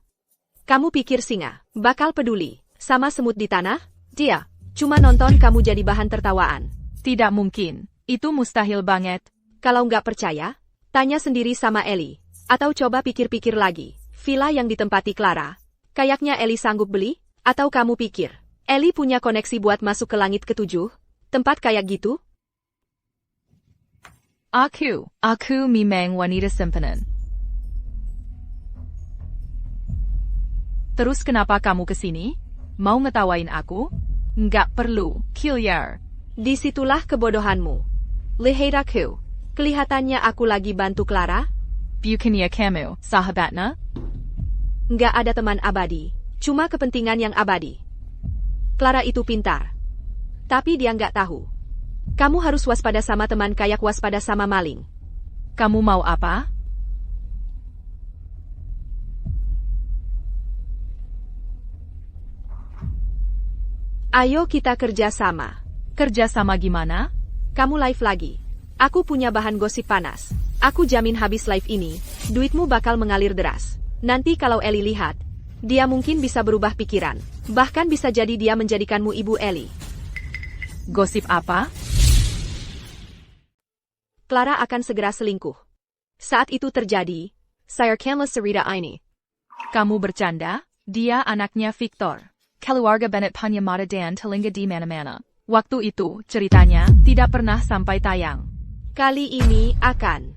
Kamu pikir singa bakal peduli sama semut di tanah? Dia cuma nonton kamu jadi bahan tertawaan. Tidak mungkin. Itu mustahil banget. Kalau nggak percaya, tanya sendiri sama Ellie. Atau coba pikir-pikir lagi. Villa yang ditempati Clara. Kayaknya Ellie sanggup beli? Atau kamu pikir, Ellie punya koneksi buat masuk ke langit ke-7? Tempat kayak gitu? Aku memang wanita simpanan. Terus kenapa kamu kesini? Mau ngetawain aku? Nggak perlu, Kiliar. Disitulah kebodohanmu. Lihat aku. Kelihatannya aku lagi bantu Clara? Bukannya kamu, sahabatnya? Nggak ada teman abadi. Cuma kepentingan yang abadi. Clara itu pintar. Tapi dia nggak tahu. Kamu harus waspada sama teman kayak waspada sama maling. Kamu mau apa? Ayo kita kerja sama. Kerja sama gimana? Kamu live lagi. Aku punya bahan gosip panas. Aku jamin habis live ini, duitmu bakal mengalir deras. Nanti kalau Ellie lihat, dia mungkin bisa berubah pikiran. Bahkan bisa jadi dia menjadikanmu ibu Ellie. Gosip apa? Clara akan segera selingkuh. Saat itu terjadi, saya canlah cerita ini. Kamu bercanda? Dia anaknya Victor. Keluarga Bennett punya mata dan telinga di mana-mana. Waktu itu, ceritanya, tidak pernah sampai tayang. Kali ini akan.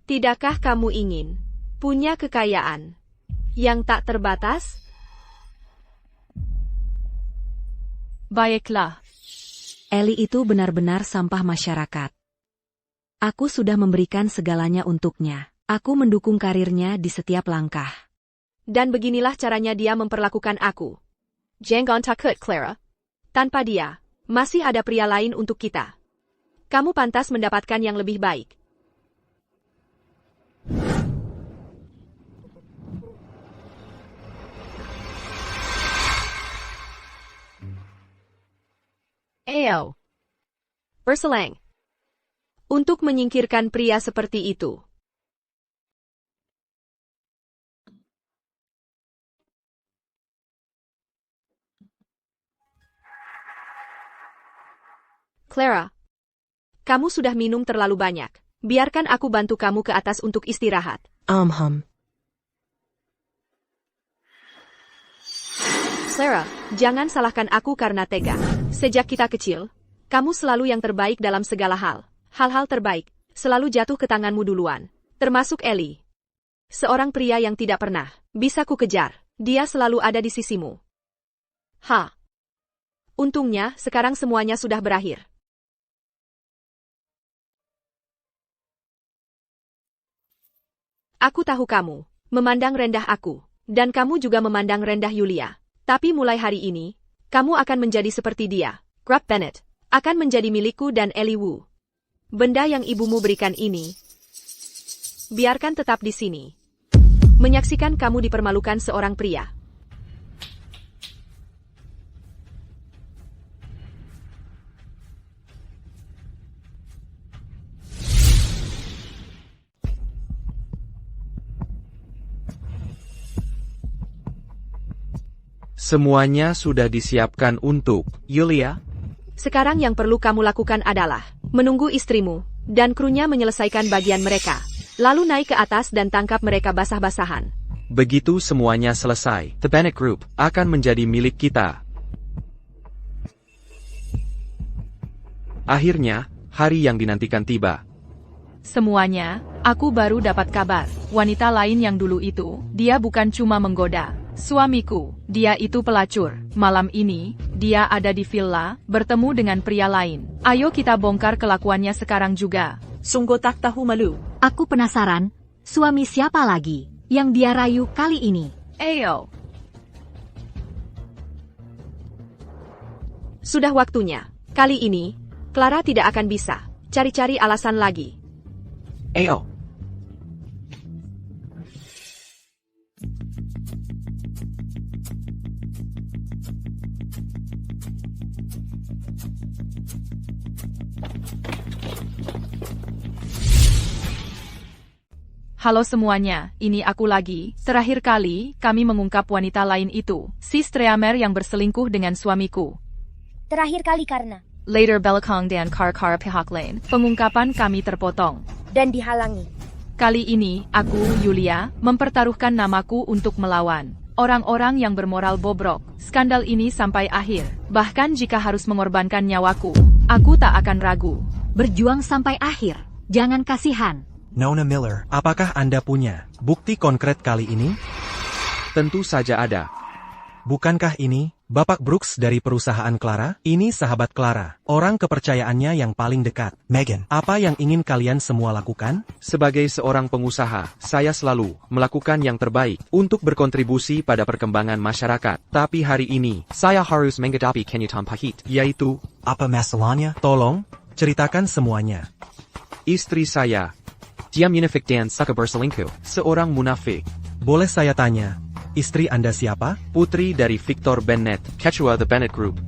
Tidakkah kamu ingin punya kekayaan yang tak terbatas? Baiklah. Ellie itu benar-benar sampah masyarakat. Aku sudah memberikan segalanya untuknya. Aku mendukung karirnya di setiap langkah. Dan beginilah caranya dia memperlakukan aku. Jangan takut, Clara. Tanpa dia, masih ada pria lain untuk kita. Kamu pantas mendapatkan yang lebih baik. Ayo. Berselang. Untuk menyingkirkan pria seperti itu. Clara, kamu sudah minum terlalu banyak. Biarkan aku bantu kamu ke atas untuk istirahat. Clara, jangan salahkan aku karena tega. Sejak kita kecil, kamu selalu yang terbaik dalam segala hal. Hal-hal terbaik selalu jatuh ke tanganmu duluan. Termasuk Ellie. Seorang pria yang tidak pernah bisa ku kejar. Dia selalu ada di sisimu. Untungnya, sekarang semuanya sudah berakhir. Aku tahu kamu memandang rendah aku, dan kamu juga memandang rendah Yulia. Tapi mulai hari ini, kamu akan menjadi seperti dia. Grub Bennett akan menjadi milikku dan Ellie Wu. Benda yang ibumu berikan ini, biarkan tetap di sini. Menyaksikan kamu dipermalukan seorang pria. Semuanya sudah disiapkan untuk Yulia. Sekarang yang perlu kamu lakukan adalah menunggu istrimu dan krunya menyelesaikan bagian mereka. Lalu naik ke atas dan tangkap mereka basah-basahan. Begitu semuanya selesai, The Bennett Group akan menjadi milik kita. Akhirnya, hari yang dinantikan tiba. Semuanya, aku baru dapat kabar. Wanita lain yang dulu itu, dia bukan cuma menggoda suamiku, dia itu pelacur. Malam ini, dia ada di villa, bertemu dengan pria lain. Ayo kita bongkar kelakuannya sekarang juga. Sungguh tak tahu malu. Aku penasaran, suami siapa lagi yang dia rayu kali ini? Ayo. Sudah waktunya. Kali ini, Clara tidak akan bisa cari-cari alasan lagi. Ayo. Halo semuanya, ini aku lagi. Terakhir kali, kami mengungkap wanita lain itu, si Streamer yang berselingkuh dengan suamiku. Terakhir kali karena Later Belakang dan Kar pihak lain, pengungkapan kami terpotong. dan dihalangi. Kali ini, aku, Yulia, mempertaruhkan namaku untuk melawan orang-orang yang bermoral bobrok. Skandal ini sampai akhir. Bahkan jika harus mengorbankan nyawaku, aku tak akan ragu. Berjuang sampai akhir, jangan kasihan. Nona Miller, apakah Anda punya bukti konkret kali ini? Tentu saja ada. Bukankah ini Bapak Brooks dari perusahaan Clara? Ini sahabat Clara, orang kepercayaannya yang paling dekat. Megan, apa yang ingin kalian semua lakukan? Sebagai seorang pengusaha, saya selalu melakukan yang terbaik untuk berkontribusi pada perkembangan masyarakat. Tapi hari ini, saya harus menghadapi kenyataan pahit, yaitu... Apa masalahnya? Tolong, ceritakan semuanya. Istri saya, dia munafik dan suka berselingkuh, seorang munafik. Boleh saya tanya, istri Anda siapa? Putri dari Victor Bennett, ketua The Bennett Group.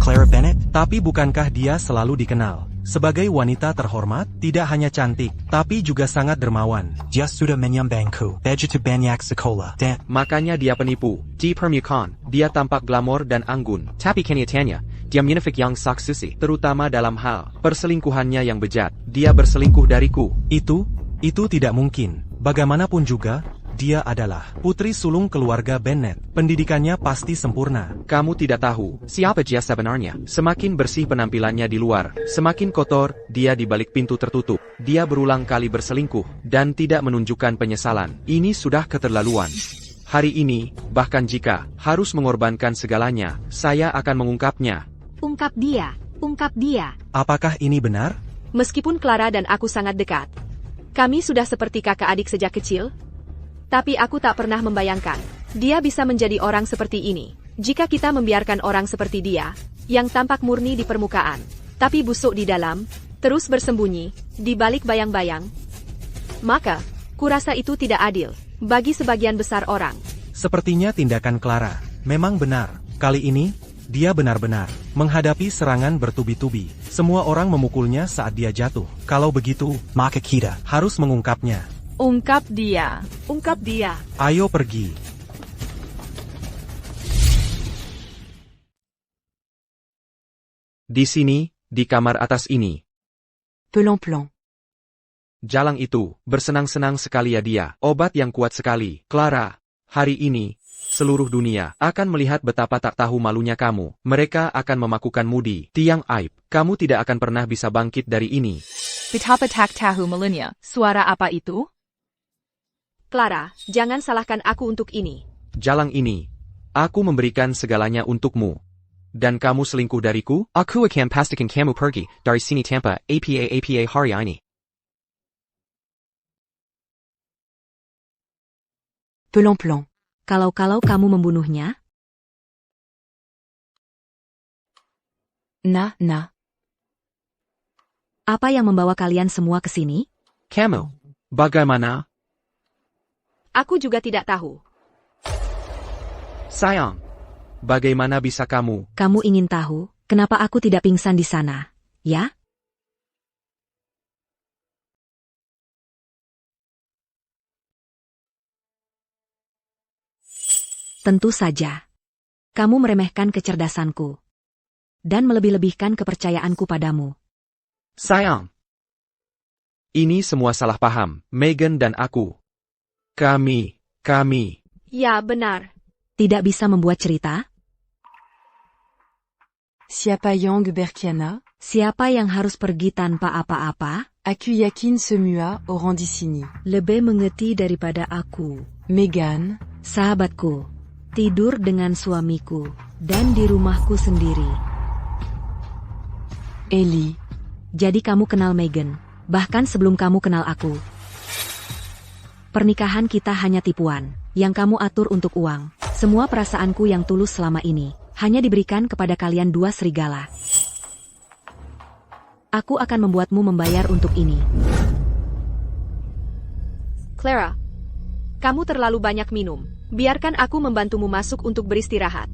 Clara Bennett? Tapi bukankah dia selalu dikenal sebagai wanita terhormat? Tidak hanya cantik, tapi juga sangat dermawan. Dia sudah menyambangku, begitu banyak sekolah. Dan makanya dia penipu. Di permukaan, dia tampak glamor dan anggun. Tapi kenyataannya, dia munafik yang saksusi, terutama dalam hal perselingkuhannya yang bejat. Dia berselingkuh dariku. Itu tidak mungkin. Bagaimanapun juga, dia adalah putri sulung keluarga Bennett. Pendidikannya pasti sempurna. Kamu tidak tahu siapa dia sebenarnya. Semakin bersih penampilannya di luar, semakin kotor dia di balik pintu tertutup. Dia berulang kali berselingkuh dan tidak menunjukkan penyesalan. Ini sudah keterlaluan. Hari ini, bahkan jika harus mengorbankan segalanya, saya akan mengungkapnya. Ungkap dia. Apakah ini benar? Meskipun Clara dan aku sangat dekat, kami sudah seperti kakak adik sejak kecil, Tapi aku tak pernah membayangkan, dia bisa menjadi orang seperti ini. Jika kita membiarkan orang seperti dia, yang tampak murni di permukaan, tapi busuk di dalam, terus bersembunyi, di balik bayang-bayang, maka, kurasa itu tidak adil, bagi sebagian besar orang. Sepertinya tindakan Clara memang benar. Kali ini, dia benar-benar menghadapi serangan bertubi-tubi. Semua orang memukulnya saat dia jatuh. Kalau begitu, maka kita harus mengungkapnya. Ungkap dia. Ungkap dia. Ayo pergi. Di sini, di kamar atas ini. Pelan-pelan. Jalang itu, bersenang-senang sekali ya dia. Obat yang kuat sekali. Clara, hari ini, seluruh dunia akan melihat betapa tak tahu malunya kamu. Mereka akan memakukanmu di tiang aib. Kamu tidak akan pernah bisa bangkit dari ini. Betapa tak tahu malunya. Suara apa itu? Clara, jangan salahkan aku untuk ini. Jalang ini, aku memberikan segalanya untukmu. Dan kamu selingkuh dariku? Aku akan pastikan kamu pergi dari sini tanpa apa hari ini. Pelan-pelan. Kalau kamu membunuhnya, Nah. apa yang membawa kalian semua ke sini? Kamu, bagaimana? Aku juga tidak tahu. Sayang, bagaimana bisa kamu? Kamu ingin tahu, kenapa aku tidak pingsan di sana, ya? Tentu saja. Kamu meremehkan kecerdasanku. Dan melebih-lebihkan kepercayaanku padamu. Sayang. Ini semua salah paham, Megan dan aku. Kami. Ya, benar. Tidak bisa membuat cerita? Siapa yang berkiana? Siapa yang harus pergi tanpa apa-apa? Aku yakin semua orang di sini. Lebih mengerti daripada aku. Megan, Sahabatku. Tidur dengan suamiku. Dan di rumahku sendiri. Ellie. Jadi kamu kenal Megan. Bahkan sebelum kamu kenal aku. Pernikahan kita hanya tipuan, yang kamu atur untuk uang. Semua perasaanku yang tulus selama ini, hanya diberikan kepada kalian dua serigala. Aku akan membuatmu membayar untuk ini. Clara, kamu terlalu banyak minum. Biarkan aku membantumu masuk untuk beristirahat.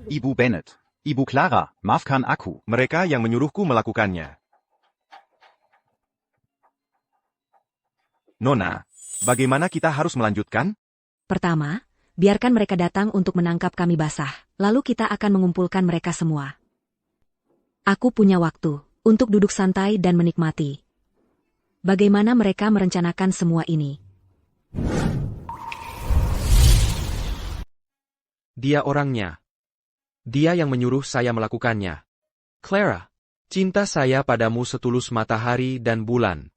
Ibu Bennett, Ibu Clara, maafkan aku. Mereka yang menyuruhku melakukannya. Nona, bagaimana kita harus melanjutkan? Pertama, biarkan mereka datang untuk menangkap kami basah. Lalu kita akan mengumpulkan mereka semua. Aku punya waktu untuk duduk santai dan menikmati. Bagaimana mereka merencanakan semua ini? Dia orangnya. Dia yang menyuruh saya melakukannya. Clara, cinta saya padamu setulus matahari dan bulan.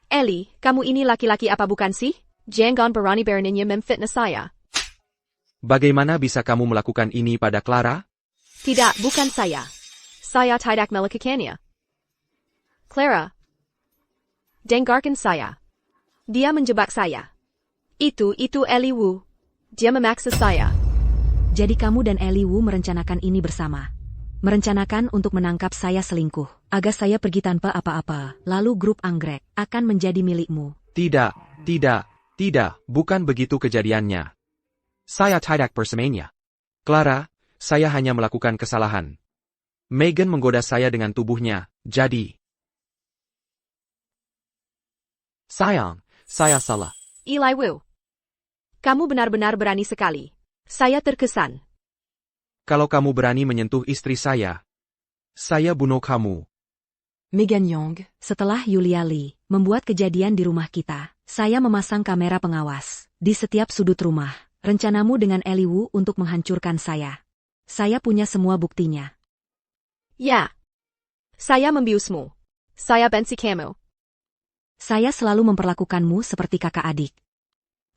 Ellie, kamu ini laki-laki apa bukan sih? Jangan berani beraninya memfitnah saya. Bagaimana bisa kamu melakukan ini pada Clara? Tidak, bukan saya. Saya tidak melakukannya. Clara, dengarkan saya. Dia menjebak saya. Itu Ellie Wu. Dia memaksa saya. Jadi kamu dan Ellie Wu merencanakan ini bersama. Merencanakan untuk menangkap saya selingkuh. Agar saya pergi tanpa apa-apa. Lalu grup anggrek akan menjadi milikmu. Tidak. Bukan begitu kejadiannya. Saya tidak bersamanya. Clara, saya hanya melakukan kesalahan. Megan menggoda saya dengan tubuhnya, jadi... Sayang, saya salah. Eli Wu. Kamu benar-benar berani sekali. Saya terkesan. Kalau kamu berani menyentuh istri saya bunuh kamu. Megan Young. Setelah Yulia Lee membuat kejadian di rumah kita, saya memasang kamera pengawas di setiap sudut rumah. Rencanamu dengan Ellie Wu untuk menghancurkan saya. Saya punya semua buktinya. Ya. Saya membiusmu. Saya benci kamu. Saya selalu memperlakukanmu seperti kakak adik.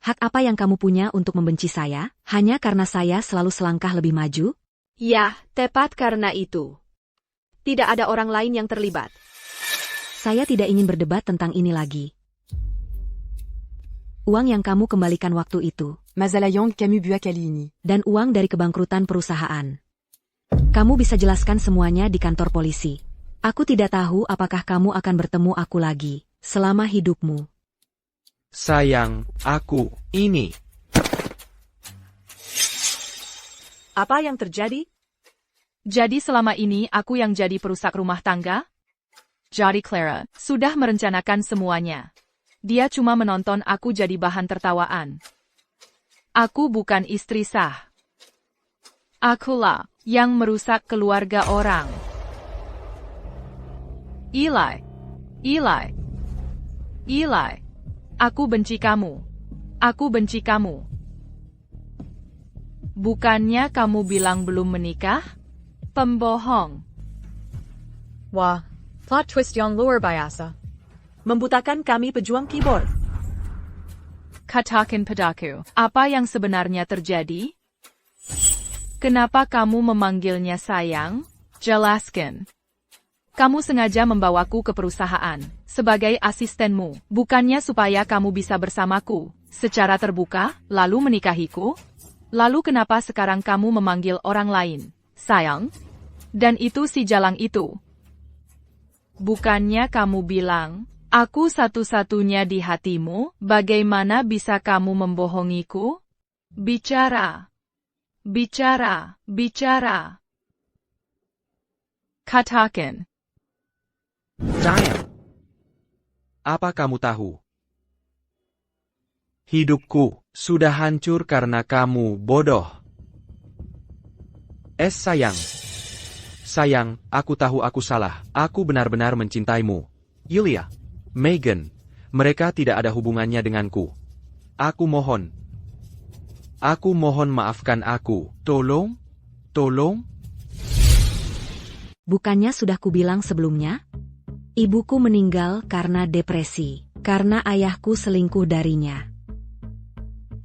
Hak apa yang kamu punya untuk membenci saya, hanya karena saya selalu selangkah lebih maju? Ya, tepat karena itu. Tidak ada orang lain yang terlibat. Saya tidak ingin berdebat tentang ini lagi. Uang yang kamu kembalikan waktu itu. Mazalayang Camus Buak kali ini. Dan uang dari kebangkrutan perusahaan. Kamu bisa jelaskan semuanya di kantor polisi. Aku tidak tahu apakah kamu akan bertemu aku lagi selama hidupmu. Sayang, aku ini. Apa yang terjadi? Jadi selama ini aku yang jadi perusak rumah tangga? Jadi Clara sudah merencanakan semuanya. Dia cuma menonton aku jadi bahan tertawaan. Aku bukan istri sah. Akulah yang merusak keluarga orang. Eli. Aku benci kamu. Aku benci kamu. Bukannya kamu bilang belum menikah? Pembohong. Wah, plot twist yang luar biasa. Membutakan kami pejuang keyboard. Katakan padaku, apa yang sebenarnya terjadi? Kenapa kamu memanggilnya sayang? Jelaskan. Kamu sengaja membawaku ke perusahaan sebagai asistenmu, bukannya supaya kamu bisa bersamaku secara terbuka, lalu menikahiku? Lalu kenapa sekarang kamu memanggil orang lain sayang? Dan itu si Jalang itu. Bukannya kamu bilang, aku satu-satunya di hatimu, bagaimana bisa kamu membohongiku? Bicara. Katakan. Sayang. Apa kamu tahu? Hidupku sudah hancur karena kamu bodoh. Sayang. Sayang, aku tahu aku salah. Aku benar-benar mencintaimu. Yulia, Megan, mereka tidak ada hubungannya denganku. Aku mohon maafkan aku. Tolong. Bukannya sudah kubilang sebelumnya? Ibuku meninggal karena depresi, karena ayahku selingkuh darinya.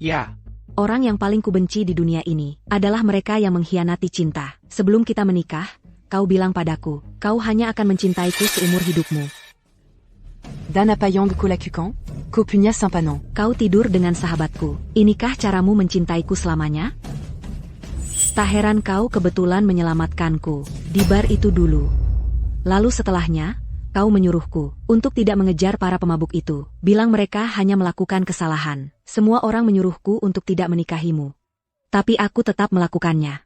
Ya. Orang yang paling kubenci di dunia ini adalah mereka yang mengkhianati cinta. Sebelum kita menikah, kau bilang padaku, kau hanya akan mencintaiku seumur hidupmu. Dan apa yang kau lakukan? Kau punya simpanan. Kau tidur dengan sahabatku. Inikah caramu mencintaiku selamanya? Tak heran kau kebetulan menyelamatkanku di bar itu dulu. Lalu setelahnya, kau menyuruhku untuk tidak mengejar para pemabuk itu. Bilang mereka hanya melakukan kesalahan. Semua orang menyuruhku untuk tidak menikahimu. Tapi aku tetap melakukannya.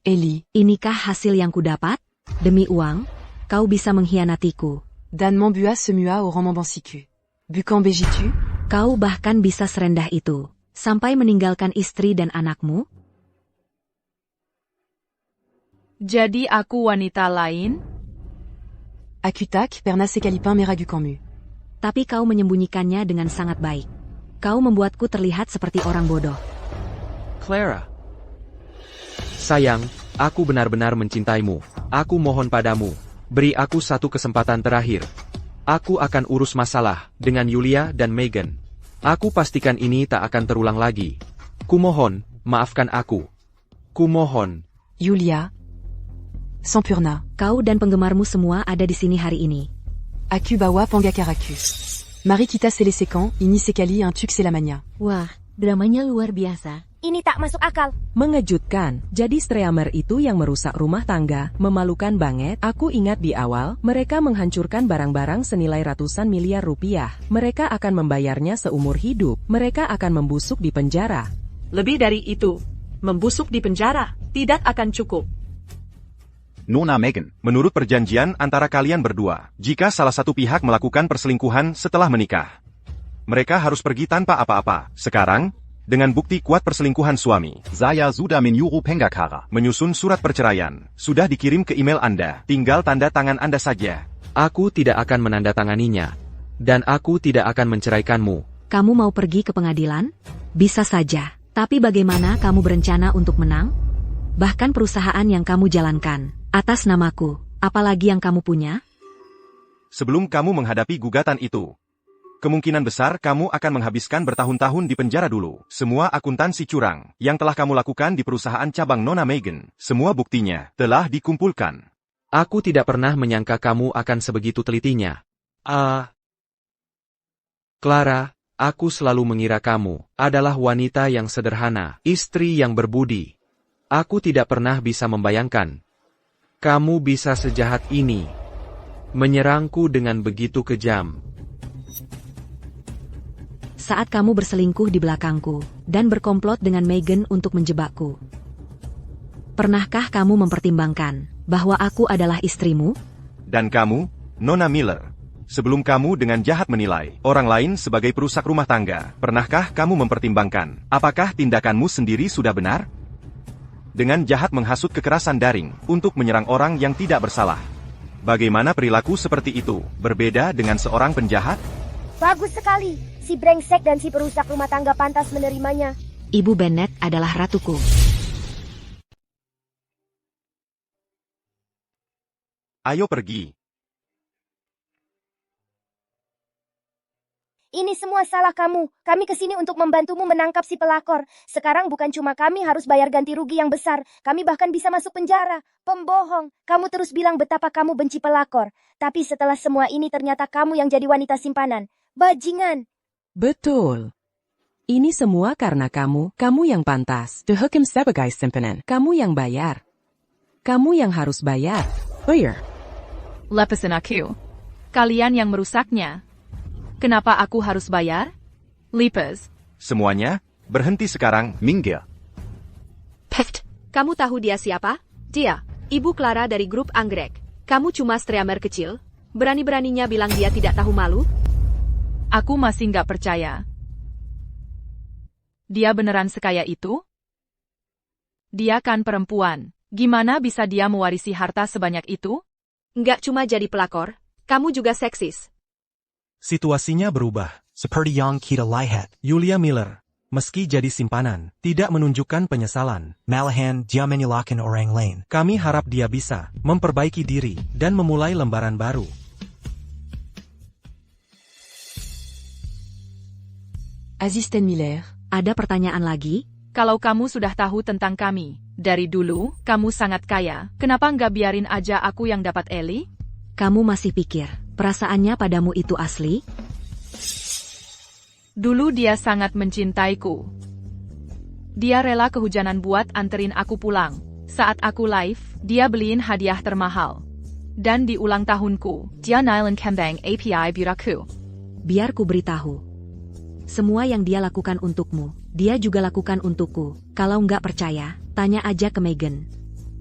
Eli, inikah hasil yang kudapat? Demi uang, kau bisa mengkhianatiku. Dan mon bua se mua au roman siku. Bukan begitu? Kau bahkan bisa serendah itu, sampai meninggalkan istri dan anakmu? Jadi aku wanita lain? Akutak perna sekalipin meragu kamu. Tapi kau menyembunyikannya dengan sangat baik. Kau membuatku terlihat seperti orang bodoh. Clara. Sayang, aku benar-benar mencintaimu. Aku mohon padamu, beri aku satu kesempatan terakhir. Aku akan urus masalah dengan Yulia dan Megan. Aku pastikan ini tak akan terulang lagi. Kumohon, maafkan aku. Kumohon. Yulia. Sampurna. Kau dan penggemarmu semua ada di sini hari ini. Aku bawa Pangakaraku. Mari kita selesekan, ini sekali un tuk selamanya. Wah, dramanya luar biasa. Ini tak masuk akal. Mengejutkan, jadi streamer itu yang merusak rumah tangga, memalukan banget. Aku ingat di awal, mereka menghancurkan barang-barang senilai ratusan miliar rupiah. Mereka akan membayarnya seumur hidup. Mereka akan membusuk di penjara. Lebih dari itu, membusuk di penjara tidak akan cukup. Nona Megan, menurut perjanjian antara kalian berdua, jika salah satu pihak melakukan perselingkuhan setelah menikah, mereka harus pergi tanpa apa-apa. Sekarang, dengan bukti kuat perselingkuhan suami, Saya sudah menyuruh Pengakara menyusun surat perceraian, sudah dikirim ke email Anda, tinggal tanda tangan Anda saja. Aku tidak akan menandatanganinya. Dan aku tidak akan menceraikanmu. Kamu mau pergi ke pengadilan? Bisa saja. Tapi bagaimana kamu berencana untuk menang? Bahkan perusahaan yang kamu jalankan atas namaku, apalagi yang kamu punya? Sebelum kamu menghadapi gugatan itu, kemungkinan besar kamu akan menghabiskan bertahun-tahun di penjara dulu. Semua akuntansi curang yang telah kamu lakukan di perusahaan cabang Nona Megan, semua buktinya telah dikumpulkan. Aku tidak pernah menyangka kamu akan sebegitu telitinya. Clara, aku selalu mengira kamu adalah wanita yang sederhana, istri yang berbudi. Aku tidak pernah bisa membayangkan kamu bisa sejahat ini, menyerangku dengan begitu kejam. Saat kamu berselingkuh di belakangku, dan berkomplot dengan Megan untuk menjebakku. Pernahkah kamu mempertimbangkan bahwa aku adalah istrimu? Dan kamu, Nona Miller, sebelum kamu dengan jahat menilai orang lain sebagai perusak rumah tangga, pernahkah kamu mempertimbangkan apakah tindakanmu sendiri sudah benar? Dengan jahat menghasut kekerasan daring untuk menyerang orang yang tidak bersalah. Bagaimana perilaku seperti itu berbeda dengan seorang penjahat? Bagus sekali. Si brengsek dan si perusak rumah tangga pantas menerimanya. Ibu Bennet adalah ratuku. Ayo pergi. Ini semua salah kamu. Kami kesini untuk membantumu menangkap si pelakor. Sekarang bukan cuma kami harus bayar ganti rugi yang besar. Kami bahkan bisa masuk penjara. Pembohong. Kamu terus bilang betapa kamu benci pelakor. Tapi setelah semua ini ternyata kamu yang jadi wanita simpanan. Bajingan. Betul. Ini semua karena kamu yang pantas. Dihukum sebagai simpanan. Kamu yang bayar. Kamu yang harus bayar. Bayar. Lepasin aku. Kalian yang merusaknya. Kenapa aku harus bayar? Lepas. Semuanya, berhenti sekarang, minggir. Peft. Kamu tahu dia siapa? Dia, Ibu Clara dari grup Anggrek. Kamu cuma streamer kecil? Berani-beraninya bilang dia tidak tahu malu? Aku masih nggak percaya. Dia beneran sekaya itu? Dia kan perempuan. Gimana bisa dia mewarisi harta sebanyak itu? Nggak cuma jadi pelakor, kamu juga seksis. Situasinya berubah. Seperti yang kita lihat. Julia Miller, meski jadi simpanan, tidak menunjukkan penyesalan. Malahan dia menyalahkan orang lain. Kami harap dia bisa memperbaiki diri dan memulai lembaran baru. Asisten Miller, ada pertanyaan lagi? Kalau kamu sudah tahu tentang kami, dari dulu, kamu sangat kaya, kenapa nggak biarin aja aku yang dapat Ellie? Kamu masih pikir, perasaannya padamu itu asli? Dulu dia sangat mencintaiku. Dia rela kehujanan buat anterin aku pulang. Saat aku live, dia beliin hadiah termahal. Dan di ulang tahunku, dia nailan kembang API biraku. Biar ku beritahu. Semua yang dia lakukan untukmu, dia juga lakukan untukku. Kalau nggak percaya, tanya aja ke Megan.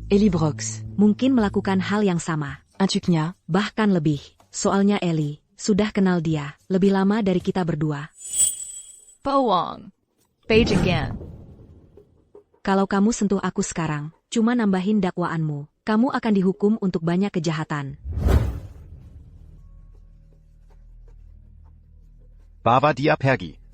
Ellie Brooks mungkin melakukan hal yang sama. Untuknya, bahkan lebih. Soalnya Ellie sudah kenal dia lebih lama dari kita berdua. Powong. Page again. Kalau kamu sentuh aku sekarang, cuma nambahin dakwaanmu, kamu akan dihukum untuk banyak kejahatan. Bawa dia pergi.